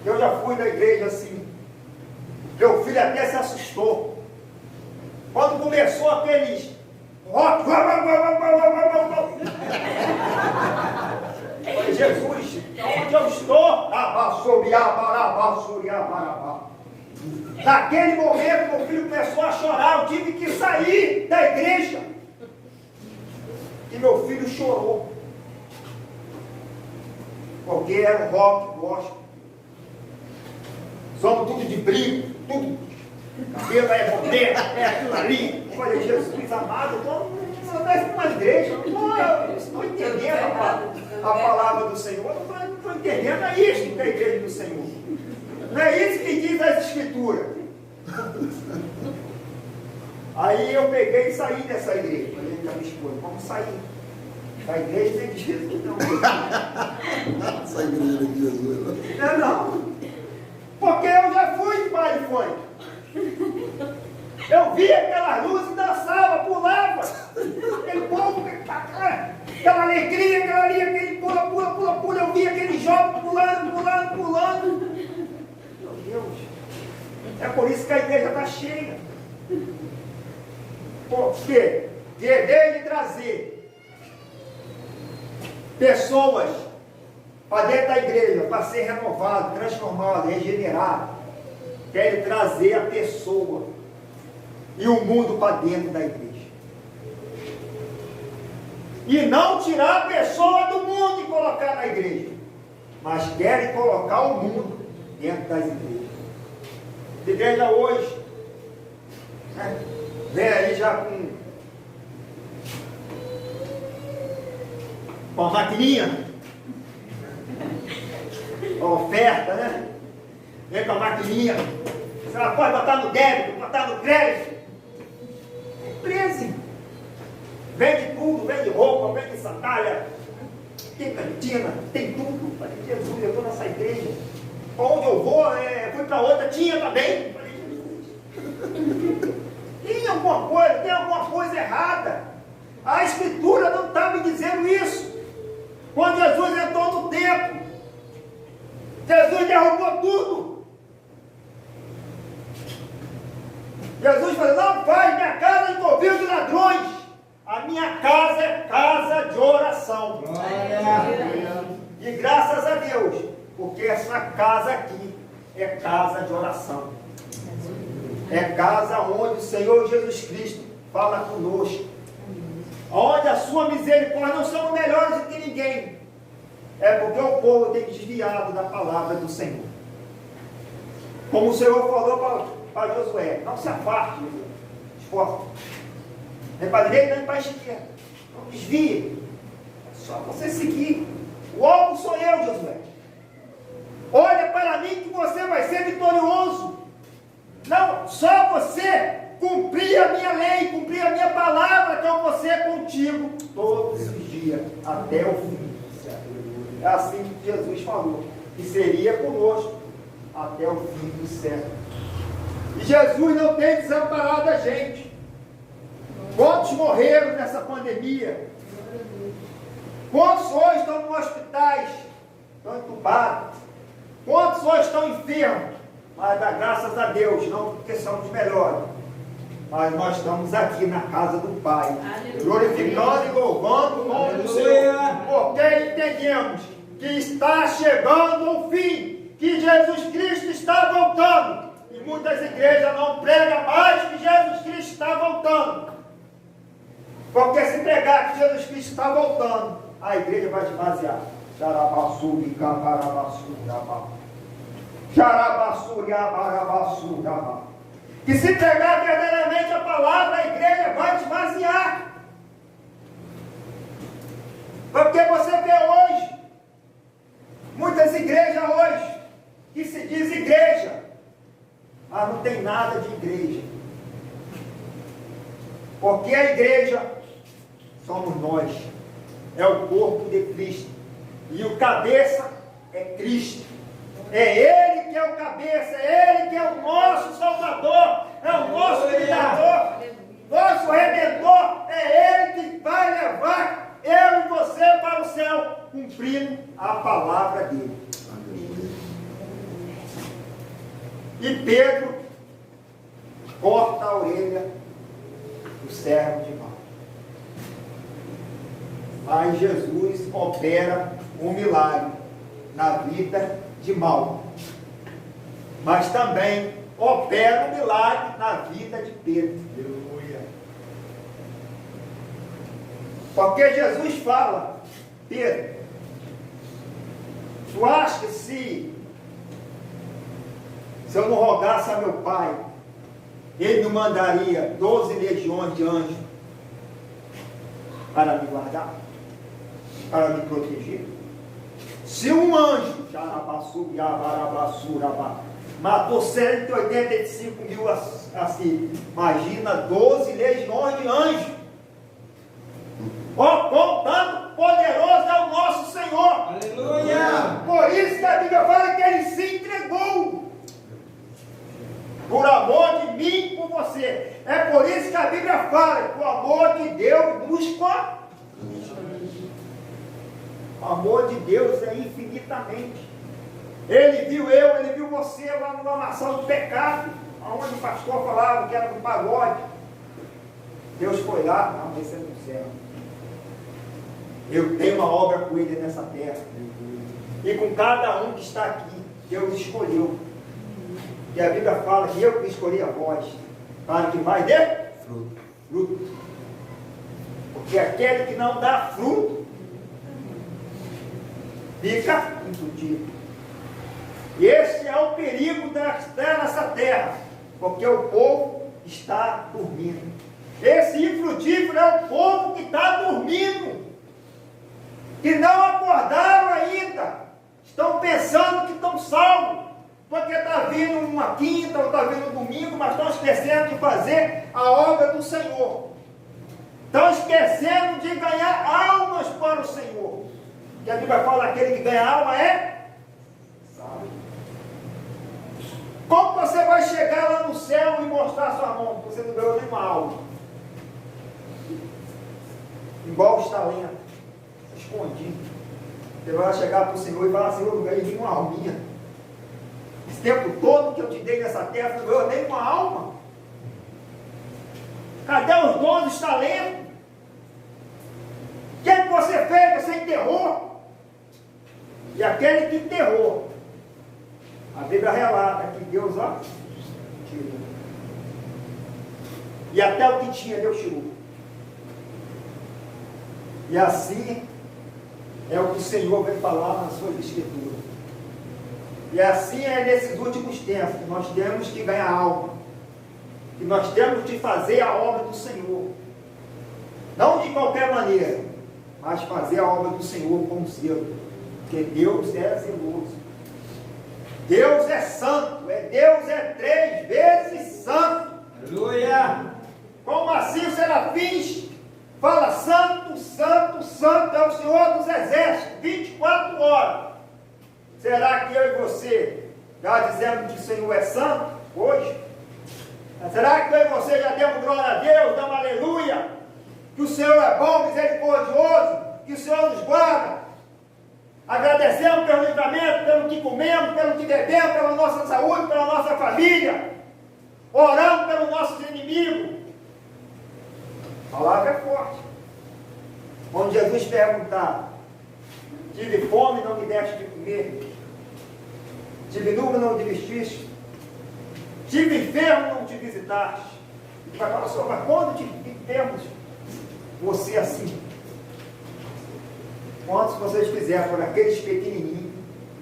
eu já fui na igreja assim, meu filho até se assustou, quando começou aqueles rock, falei, Jesus, onde eu estou? Naquele momento, meu filho começou a chorar. Eu tive que sair da igreja. E meu filho chorou. Porque era um rock gospel. Somos tudo de brinco, tudo. Cabelo é moderno, é aquilo ali. Eu falei, Jesus amado, não deve uma igreja. Eu estou entendendo a palavra do Senhor. Eu não estou entendendo. É isso que é a igreja do Senhor. Não é isso que diz as Escrituras. Aí eu peguei e saí dessa igreja. Falei para minha esposa, vamos sair. A igreja é de Jesus, não. Essa igreja é de Jesus. Não. Porque eu já fui de baile funk. Eu via aquelas luzes e dançava, pulava. Aquele povo, aquela alegria, aquele pula. Eu via aquele jovem pulando. Meu Deus. É por isso que a igreja está cheia. Por quê? Querer trazer pessoas para dentro da igreja, para ser renovado, transformado, regenerado. Quer trazer a pessoa e o mundo para dentro da igreja. E não tirar a pessoa do mundo e colocar na igreja. Mas querem colocar o mundo dentro das igrejas. A igreja hoje, né, vem aí já com a maquininha, a oferta, né? Vem com a maquininha. Você pode botar no débito, botar no crédito. É empresa. Vende tudo, vende roupa, vende sandália, tem cantina, tem tudo. Falei, Jesus, eu estou nessa igreja. Onde eu vou, fui para outra, tinha também. Falei, Jesus. Tem alguma coisa errada. A Escritura não está me dizendo isso. Quando Jesus entrou no templo, Jesus derrubou tudo. Jesus falou, não faz minha casa em covil de ladrões. A minha casa é casa de oração. E graças a Deus, porque essa casa aqui é casa de oração. É casa onde o Senhor Jesus Cristo fala conosco. Onde a sua misericórdia não são melhores do que ninguém. É porque o povo tem desviado da palavra do Senhor. Como o Senhor falou para Josué, não se afarte, Josué. Esforça. Nem para a direita, nem para a esquerda. Não desvie. É só você seguir. O alvo sou eu, Josué. Olha para mim que você vai ser vitorioso. Não, só você cumprir a minha lei, cumprir a minha palavra, que eu vou ser contigo todos os dias, até o fim. É assim que Jesus falou, que seria conosco até o fim do século. E Jesus não tem desamparado a gente. Quantos morreram nessa pandemia? Quantos hoje estão nos hospitais? Estão entubados? Quantos hoje estão enfermos? Mas dá graças a Deus, não porque somos melhores. Mas nós estamos aqui na casa do Pai, glorificando e louvando o nome do Senhor. Porque entendemos que está chegando o fim, que Jesus Cristo está voltando. E muitas igrejas não pregam mais que Jesus Cristo está voltando. Porque se pregar que Jesus Cristo está voltando, a igreja vai esvaziar. Que se pregar verdadeiramente a palavra, a igreja vai esvaziar. Porque você vê hoje, muitas igrejas hoje, que se diz igreja, mas não tem nada de igreja. Porque a igreja somos nós, é o corpo de Cristo, e o cabeça é Cristo, é Ele que é o cabeça, é Ele que é o nosso Salvador, é o nosso Libertador, nosso Redentor, é Ele que vai levar eu e você para o céu, cumprindo a palavra dele. E Pedro corta a orelha do servo de mal. Mas Jesus opera um milagre na vida de mal. Mas também opera um milagre na vida de Pedro. Aleluia. Porque Jesus fala, Pedro, tu acha que se eu não rogasse a meu Pai, Ele me mandaria 12 legiões de anjos para me guardar? Para me proteger? Se um anjo matou 185 mil assim, imagina 12 legiões de anjos. Ó, quão tanto poderoso é o nosso Senhor. Aleluia! Por isso que a Bíblia fala que Ele se entregou por amor de mim e por você. É por isso que a Bíblia fala que o amor de Deus nos conta. O amor de Deus é infinitamente. Ele viu eu, Ele viu você lá numa mansão do pecado, onde o pastor falava que era do pagode. Deus foi lá, não, esse é no céu. Eu tenho uma obra com Ele nessa terra. E com cada um que está aqui, Deus escolheu. E a Bíblia fala que eu que escolhi a vós, para que mais dê fruto. que aquele que não dá fruto fica infrutífero. E esse é o perigo dessa terra, porque o povo está dormindo. Esse infrutífero é o povo que está dormindo, que não acordaram ainda, estão pensando que estão salvos, porque está vindo uma quinta ou está vindo um domingo, mas estão esquecendo de fazer a obra do Senhor. Estão esquecendo de ganhar almas para o Senhor. Que a Bíblia fala, aquele que ganha alma é salvo. Como você vai chegar lá no céu e mostrar sua mão? Você não ganhou nenhuma alma. Igual os talentos, escondido. Você vai chegar para o Senhor e falar, Senhor, eu não ganhei nenhuma alminha. Esse tempo todo que eu te dei nessa terra, você não ganhou nenhuma alma. Cadê os dons dos talentos? O que você fez? Você enterrou. E aquele que enterrou, a Bíblia relata que Deus, ó, tirou. E até o que tinha, Deus tirou. E assim é o que o Senhor vem falar nas suas escrituras. E assim é nesses últimos tempos que nós temos que ganhar alma. Que nós temos de fazer a obra do Senhor. Não de qualquer maneira, mas fazer a obra do Senhor com zelo. Porque Deus é zeloso. Deus é santo. Deus é 3 vezes santo. Aleluia! Como assim os serafins fala santo, santo, santo é o Senhor dos exércitos, 24 horas. Será que eu e você já dizemos que o Senhor é santo hoje? Será que eu e você já demos glória a Deus, damos aleluia? Que o Senhor é bom, misericordioso, que o Senhor nos guarda. Agradecemos pelo livramento, pelo que comemos, pelo que bebemos, pela nossa saúde, pela nossa família. Oramos pelos nossos inimigos. A palavra é forte. Quando Jesus perguntar, tive fome e não me deste de comer, tive nu e não te vestiste, tive enfermo e não te visitaste. E vai falar, Senhor, mas quando te vemos você assim? Quantos vocês fizeram por aqueles pequenininhos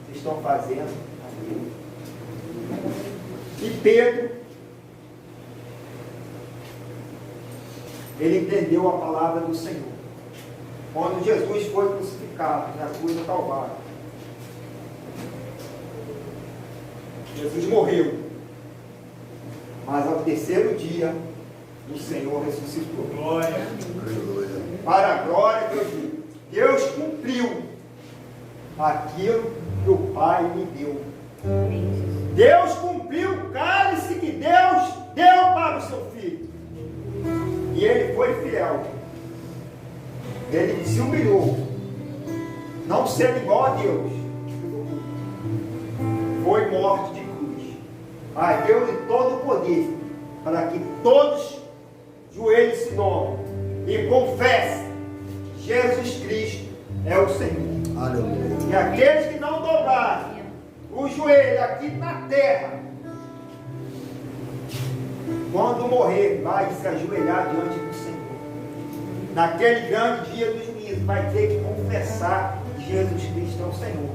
que estão fazendo? E Pedro, ele entendeu a palavra do Senhor. Quando Jesus foi crucificado na cruz do Calvário, Jesus morreu, mas ao terceiro dia o Senhor ressuscitou. Glória! Para a glória de Deus. Deus cumpriu aquilo que o Pai me deu. Deus cumpriu o cálice que Deus deu para o seu filho. E ele foi fiel. Ele se humilhou. Não sendo igual a Deus. Foi morte de cruz. Mas deu-lhe todo o poder para que todos joelhos se dobrem e confessem que Jesus Cristo é o Senhor. Aleluia. E aqueles que não dobrarem o joelho aqui na terra, quando morrer, vai se ajoelhar diante do Senhor. Naquele grande dia do juízo, vai ter que confessar que Jesus Cristo é o Senhor.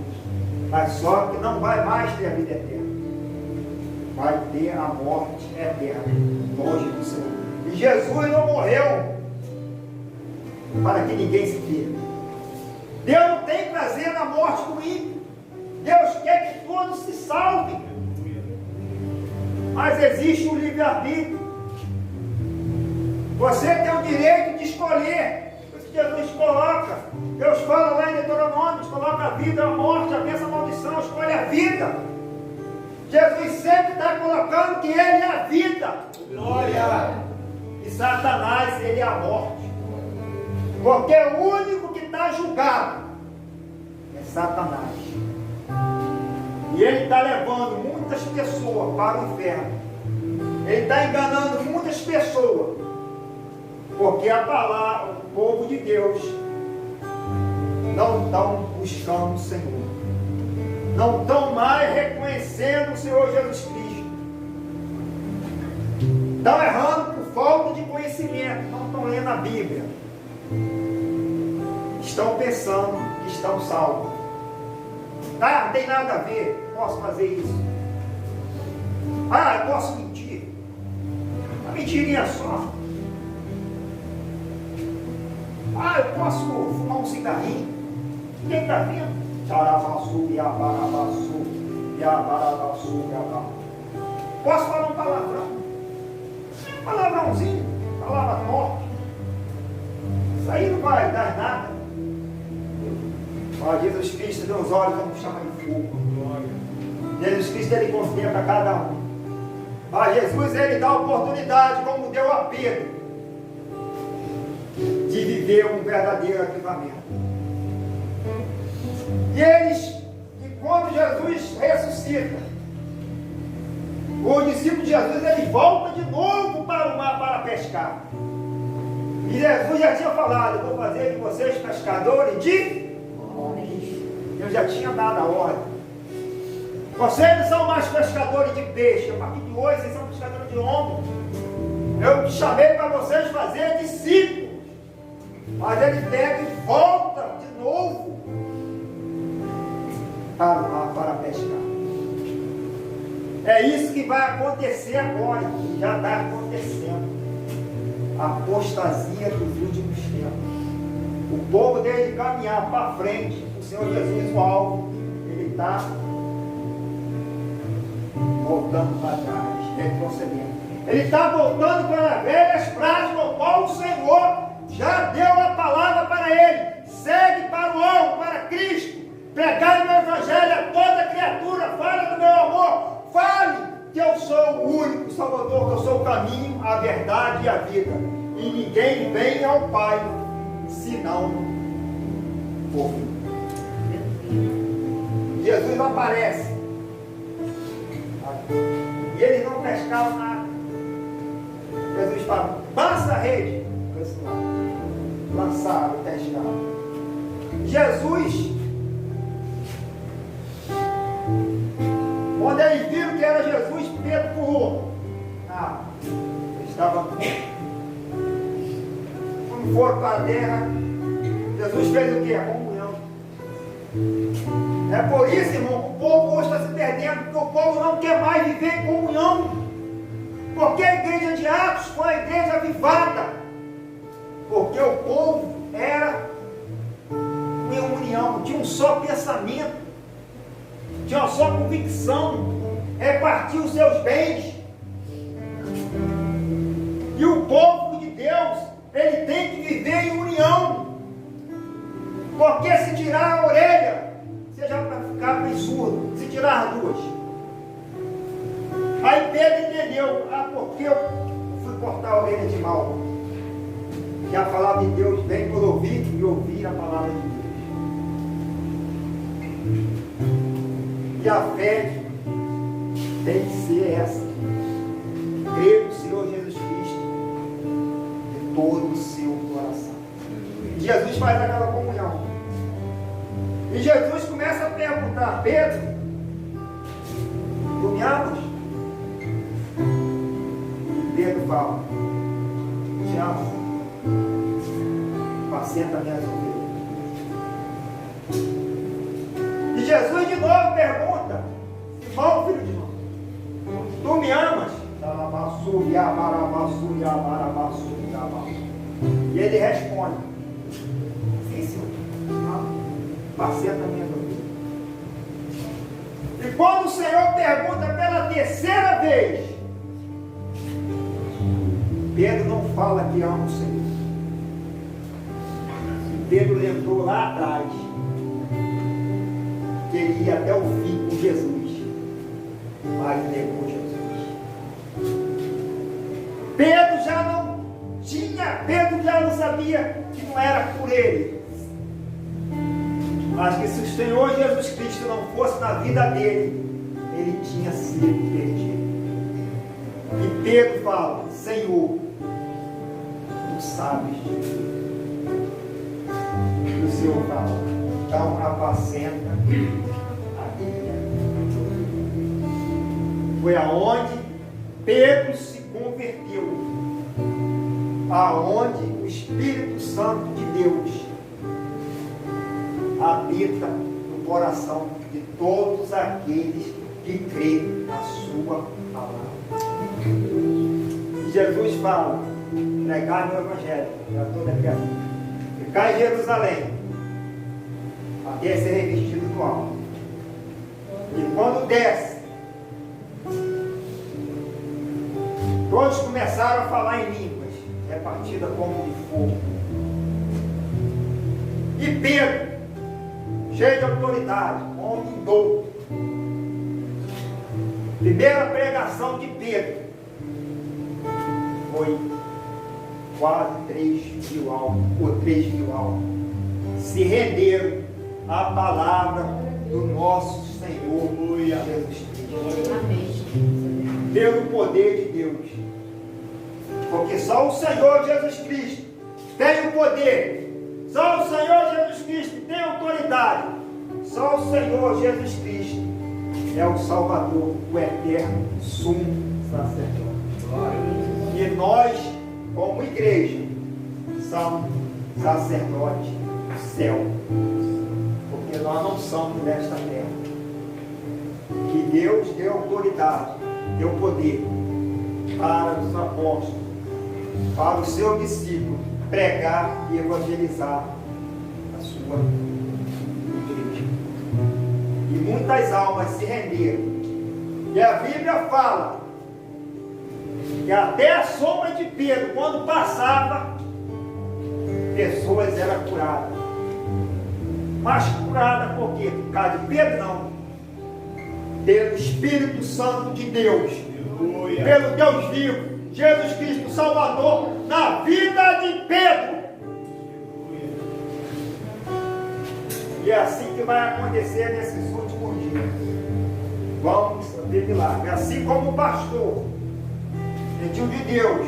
Mas só que não vai mais ter a vida eterna. Vai ter a morte eterna, longe do Senhor. E Jesus não morreu para que ninguém se perca. Deus não tem prazer na morte do ímpio. Deus quer que todos se salvem. Mas existe um livre-arbítrio. Você tem o direito de escolher. O que Jesus coloca. Deus fala lá em Deuteronômio, coloca a vida, a morte, a bênção, a maldição, escolhe a vida. Jesus sempre está colocando que Ele é a vida. Glória! E Satanás, ele é a morte. Porque o único que está julgado é Satanás. E ele está levando muitas pessoas para o inferno. Ele está enganando muitas pessoas. Porque a palavra, o povo de Deus, não estão buscando o Senhor. Não estão mais reconhecendo o Senhor Jesus Cristo. Estão errando por falta de conhecimento. Não estão lendo a Bíblia. estão pensando que estão salvos. Ah, não tem nada a ver, posso fazer isso. Ah, eu posso mentir. Uma mentirinha só. Ah, eu posso fumar um cigarrinho. Ninguém está vendo. Tcharabaçu, yabarabaçu, yabarabaçu, yabá. Posso falar um palavrão. Palavrãozinho, palavra torta. Isso aí não vai dar nada. Ó, Jesus Cristo deu os olhos como chama de fogo. Jesus Cristo, ele contempla cada um. Mas Jesus, ele dá oportunidade, como deu a Pedro, de viver um verdadeiro avivamento. E quando Jesus ressuscita, o discípulo de Jesus, ele volta de novo para o mar para pescar. E Jesus já tinha falado: eu vou fazer de vocês pescadores de homens. Eu já tinha dado a ordem. Vocês não são mais pescadores de peixe. A partir de hoje, vocês são pescadores de homens. Eu te chamei para vocês fazer discípulos. Mas ele pega e volta de novo para pescar. É isso que vai acontecer agora, que já está acontecendo. A apostasia dos últimos tempos. O povo dele caminhar para frente, o Senhor Jesus, o alvo, ele está voltando para trás, retrocedendo. Ele está voltando para velhas práticas, ao qual o Senhor já deu a palavra para ele. Segue para o alvo, para Cristo. Pregai o meu evangelho a toda criatura. Fala do meu amor. Fale que eu sou o único Salvador, que eu sou o caminho, a verdade e a vida. E ninguém vem ao Pai senão por mim. Jesus aparece. E eles não pescavam nada. Jesus fala: lança a rede. Lançaram, pescaram. Jesus, quando eles viram que era Jesus, Pedro pulou. Eles estavam. Quando foram para a terra, Jesus fez o que? A comunhão. É por isso, irmão, que o povo hoje está se perdendo, porque o povo não quer mais viver em comunhão. Porque a igreja de Atos foi a igreja avivada. Porque o povo era em união, tinha um só pensamento, tinha uma só convicção, repartia os seus bens. E o povo de Deus, ele tem que viver em união. Porque se tirar a orelha, você já vai ficar bem surdo. Se tirar as duas. Aí Pedro entendeu: porque eu fui cortar a orelha de Malco? Que a palavra de Deus vem por ouvir e ouvir a palavra de Deus. E a fé tem que ser essa: crer no Senhor Jesus Cristo de todo o seu coração. E Jesus faz aquela comunhão. E Jesus começa a perguntar: Pedro, tu me amas? E Pedro fala: te amo. Apacenta minhas ovelhas. E Jesus de novo pergunta: Simão, filho de João, tu me amas? E ele responde: sim, Senhor, apacenta minhas ovelhas. E quando o Senhor pergunta pela terceira vez, Pedro não fala que ama o Senhor. Pedro lembrou lá atrás que ele ia até o fim com Jesus, mas negou Jesus. Pedro já não sabia que não era por ele, mas que se o Senhor Jesus Cristo não fosse na vida dele, ele tinha sido perdido. E Pedro fala: Senhor, tu sabes de mim. E o Senhor fala: então apacenta a minha. Foi aonde Pedro se converteu. aonde o Espírito Santo de Deus habita no coração de todos aqueles que creem na sua palavra. E Jesus fala, pregar no Evangelho, já toda aqui, ficar em Jerusalém, até ser revestido do alto. E quando desce, todos começaram a falar em línguas, repartida como de fogo. E Pedro, cheio de autoridade, homem douto. Primeira pregação de Pedro foi quase 3.000 almas, ou 3.000 almas, se renderam à palavra do nosso Senhor Jesus Cristo. Amém. Pelo poder de Deus. Porque só o Senhor Jesus Cristo tem o poder. Só o Senhor Jesus Cristo tem autoridade. Só o Senhor Jesus Cristo é o Salvador, o eterno sumo sacerdote. E nós, como igreja, somos sacerdotes do céu. Porque nós não somos desta terra. Que Deus deu autoridade, deu poder para os apóstolos, para o seu discípulo pregar e evangelizar a sua igreja. E muitas almas se renderam. E a Bíblia fala que até a sombra de Pedro, quando passava, pessoas eram curadas. Mas curada por quê? Por causa de Pedro não. Pelo Espírito Santo de Deus. Pelo Deus vivo. Jesus Cristo Salvador na vida de Pedro. E é assim que vai acontecer nesses últimos dias. Vamos ver milagre. Assim como o pastor pediu de Deus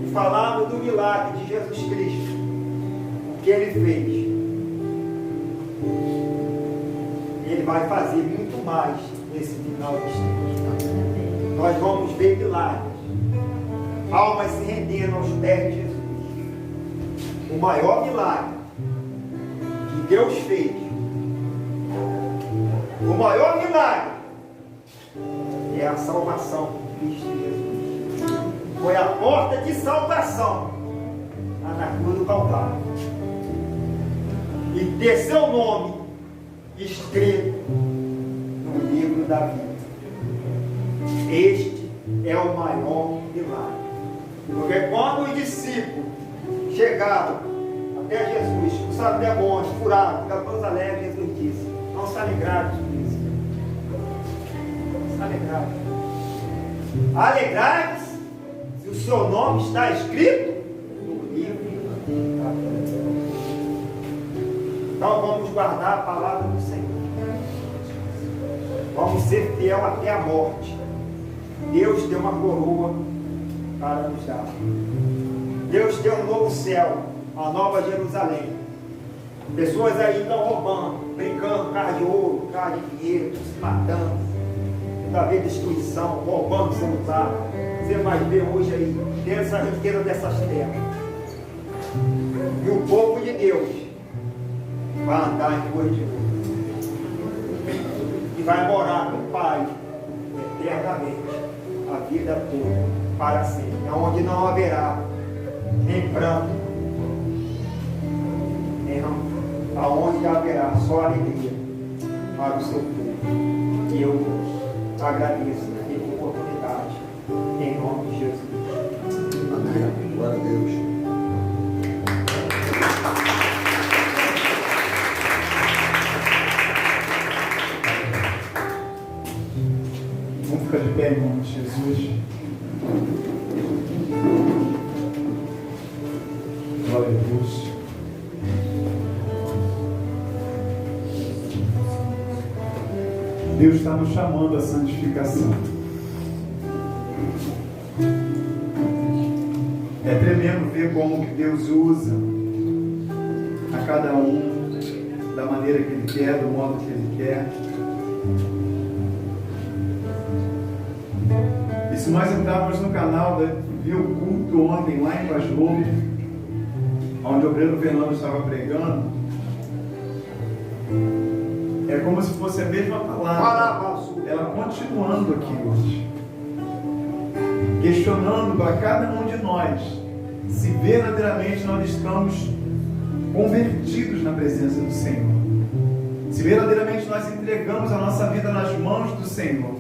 e falava do milagre de Jesus Cristo, o que ele fez, ele vai fazer muito mais nesse final de tempos. Nós vamos ver milagres, almas se rendendo aos pés de Jesus. O maior milagre que Deus fez, o maior milagre é a salvação de Cristo Jesus. Foi a porta de salvação lá na cruz do Calvário. E ter seu nome escrito no livro da vida. Este é o maior milagre. Porque quando os discípulos chegaram até Jesus, expulsaram demônios, furaram, ficaram todos alegres, Jesus disse: não se alegraram com isso. Não se alegraram. Alegrai-vos se o seu nome está escrito no livro da vida. Então vamos guardar a palavra do Senhor. Vamos ser fiel até a morte. Deus deu uma coroa para nos dar. Deus deu um novo céu, uma nova Jerusalém. Pessoas aí estão roubando, brincando por causa de ouro, por causa de dinheiro, se matando, tenta ver destruição, roubando celular. Você vai ver hoje aí, dessa riqueza dessas terras. E o povo de Deus vai andar em ruas de ouro. E vai morar com o Pai eternamente, a vida toda, para sempre. Onde não haverá nem pranto, nem rancor. Aonde haverá só alegria para o seu povo. E eu agradeço pela oportunidade, em nome de Jesus. Amém. Glória a Deus. Vamos ficar de pé em nome de Jesus. Glória a Deus. Deus está nos chamando à santificação. É tremendo ver como que Deus usa a cada um da maneira que Ele quer, do modo que Ele quer. E se nós entrarmos no canal do vi o culto ontem lá em Pastor, onde o obreiro Fernando estava pregando. É como se fosse a mesma palavra, ela continuando aqui hoje, questionando para cada um de nós se verdadeiramente nós estamos convertidos na presença do Senhor, se verdadeiramente nós entregamos a nossa vida nas mãos do Senhor.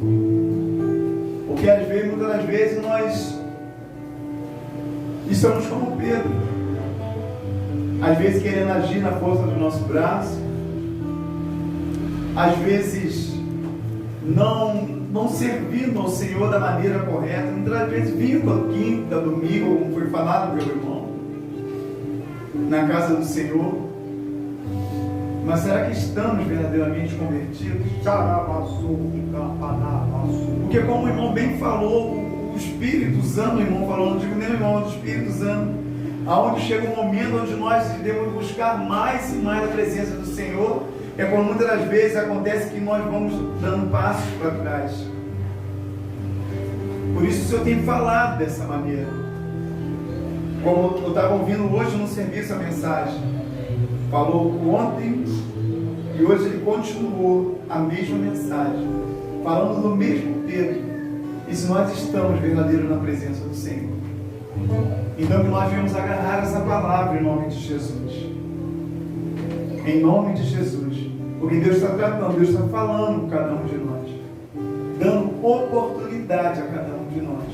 Porque às vezes, muitas das vezes nós estamos como Pedro, às vezes querendo agir na força do nosso braço, às vezes não servindo ao Senhor da maneira correta, muitas das vezes vindo a quinta, domingo, como foi falado pelo irmão, na casa do Senhor. Mas será que estamos verdadeiramente convertidos? Porque como o irmão bem falou, o Espírito Santo, o irmão falou, não digo nem o irmão, o Espírito Santo, aonde chega um momento onde nós devemos buscar mais e mais a presença do Senhor, é quando muitas das vezes acontece que nós vamos dando passos para trás. Por isso o Senhor tem falado dessa maneira. Como eu estava ouvindo hoje no serviço a mensagem, falou ontem e hoje ele continuou a mesma mensagem, falando do mesmo Pedro. E se nós estamos verdadeiros na presença do Senhor, então que nós devemos agarrar essa palavra em nome de Jesus. Em nome de Jesus. Porque Deus está tratando, Deus está falando com cada um de nós, dando oportunidade a cada um de nós,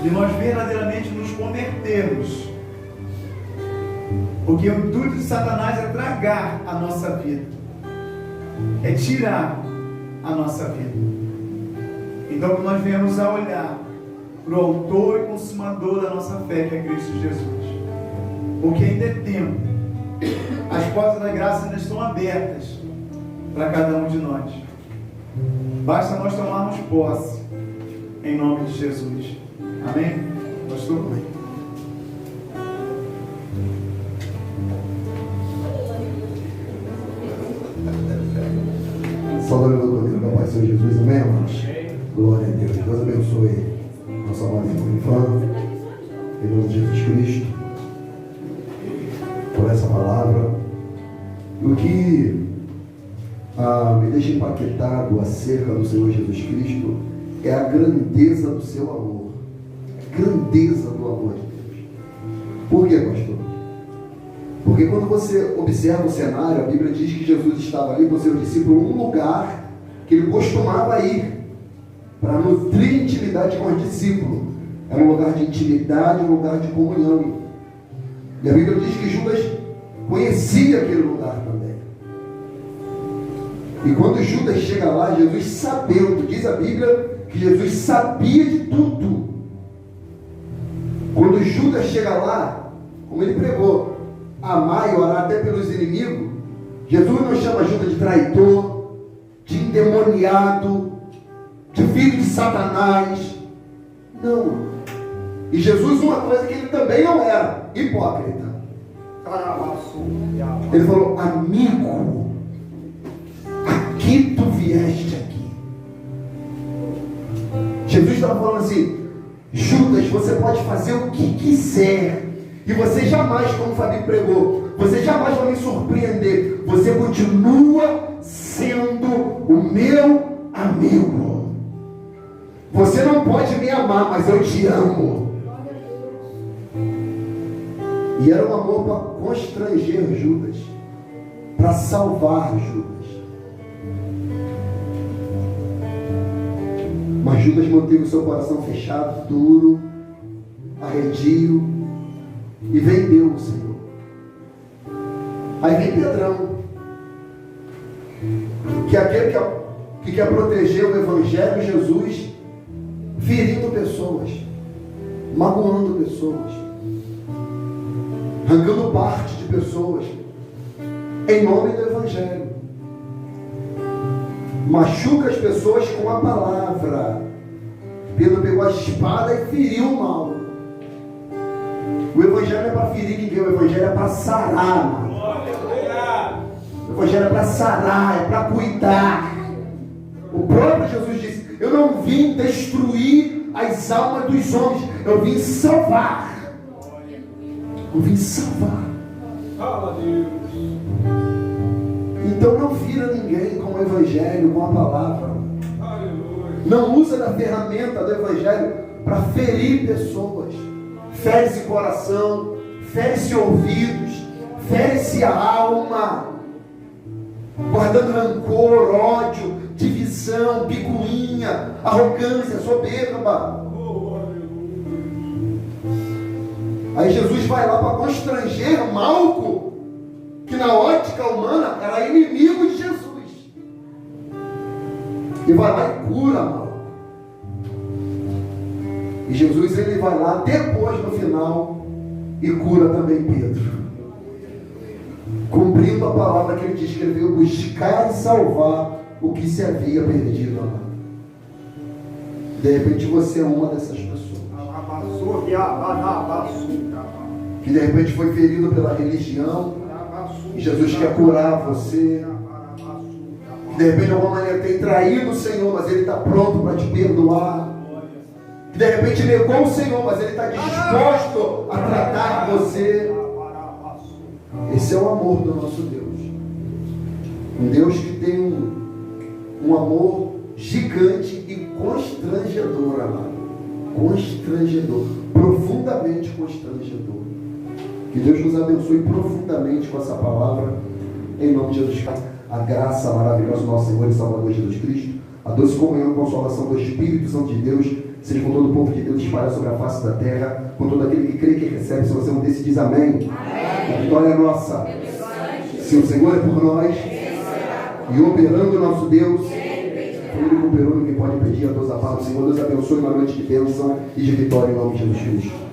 de nós verdadeiramente nos convertermos. Porque o intuito de Satanás é tragar a nossa vida, é tirar a nossa vida. Então que nós venhamos a olhar para o autor e consumador da nossa fé, que é Cristo Jesus. Porque ainda é tempo, as portas da graça ainda estão abertas para cada um de nós. Basta nós tomarmos posse em nome de Jesus. Amém? Pastor? Amém. Saudando meu Cordeiro, meu Pai, Senhor Jesus, amém, amados? Glória a Deus. Deus abençoe nossa amada irmã, em nome de Jesus Cristo, por essa palavra. E o que me deixa empaquetado acerca do Senhor Jesus Cristo é a grandeza do seu amor, a grandeza do amor de Deus. Por quê, pastor? Porque quando você observa o cenário, a Bíblia diz que Jesus estava ali com o seu discípulo num lugar que ele costumava ir para nutrir intimidade com os discípulos. Era um lugar de intimidade, um lugar de comunhão. E a Bíblia diz que Judas conhecia aquele lugar também. E quando Judas chega lá, Jesus sabendo, diz a Bíblia que Jesus sabia de tudo. Quando Judas chega lá, como ele pregou, amar e orar até pelos inimigos, Jesus não chama Judas de traidor, de endemoniado, de filho de Satanás. Não. E Jesus, uma coisa que ele também não era, hipócrita. Ele falou: amigo, aqui tu vieste aqui. Jesus estava falando assim: Judas, você pode fazer o que quiser, e você jamais, como o Fabinho pregou, você jamais vai me surpreender. Você continua sendo o meu amigo. Você não pode me amar, mas eu te amo. E era um amor para constranger Judas, para salvar Judas. Mas Judas manteve o seu coração fechado, duro, arredio, e vendeu o Senhor. Aí vem Pedrão, que é aquele que quer proteger o Evangelho de Jesus, ferindo pessoas, magoando pessoas, arrancando parte de pessoas, em nome do Evangelho. Machuca as pessoas com a palavra. Pedro pegou a espada e feriu o mal. O Evangelho não é para ferir ninguém, o Evangelho é para sarar. O Evangelho é para sarar, é para cuidar. O próprio Jesus disse: eu não vim destruir as almas dos homens, Eu vim salvar. Eu vim salvar. Fala, Deus. Então não vira ninguém com o Evangelho, com a palavra. Aleluia. Não usa da ferramenta do Evangelho para ferir pessoas. Fere-se coração, fere-se ouvidos, fere-se a alma, guardando rancor, ódio, divisão, picuinha, arrogância, soberba. Oh, aleluia. Aí Jesus vai lá para constranger Malco, que na ótica humana era inimigo de Jesus. E vai lá e cura Malco. E Jesus ele vai lá depois no final e cura também Pedro. Cumprindo a palavra que ele descreveu, buscar e salvar o que se havia perdido. De repente você é uma dessas pessoas. Que de repente foi ferido pela religião. E Jesus quer curar você. Que de repente de alguma maneira tem traído o Senhor, mas Ele está pronto para te perdoar. Que de repente negou o Senhor, mas Ele está disposto a tratar você. Esse é o amor do nosso Deus. Um Deus que tem um amor gigante e constrangedor, amado. Constrangedor. Profundamente constrangedor. Que Deus nos abençoe profundamente com essa palavra. Em nome de Jesus Cristo. A graça maravilhosa do nosso Senhor e Salvador Jesus Cristo. A doce comunhão e consolação do Espírito Santo de Deus. Seja com todo o povo que Deus espalha sobre a face da terra. Com todo aquele que crê que recebe. Se você não desse, diz amém. A vitória é nossa. Se o Senhor é por nós e operando o nosso Deus, foi Ele que operou, ninguém pode pedir a Deus a paz. O Senhor Deus abençoe uma noite de bênção e de vitória em nome de Jesus Cristo.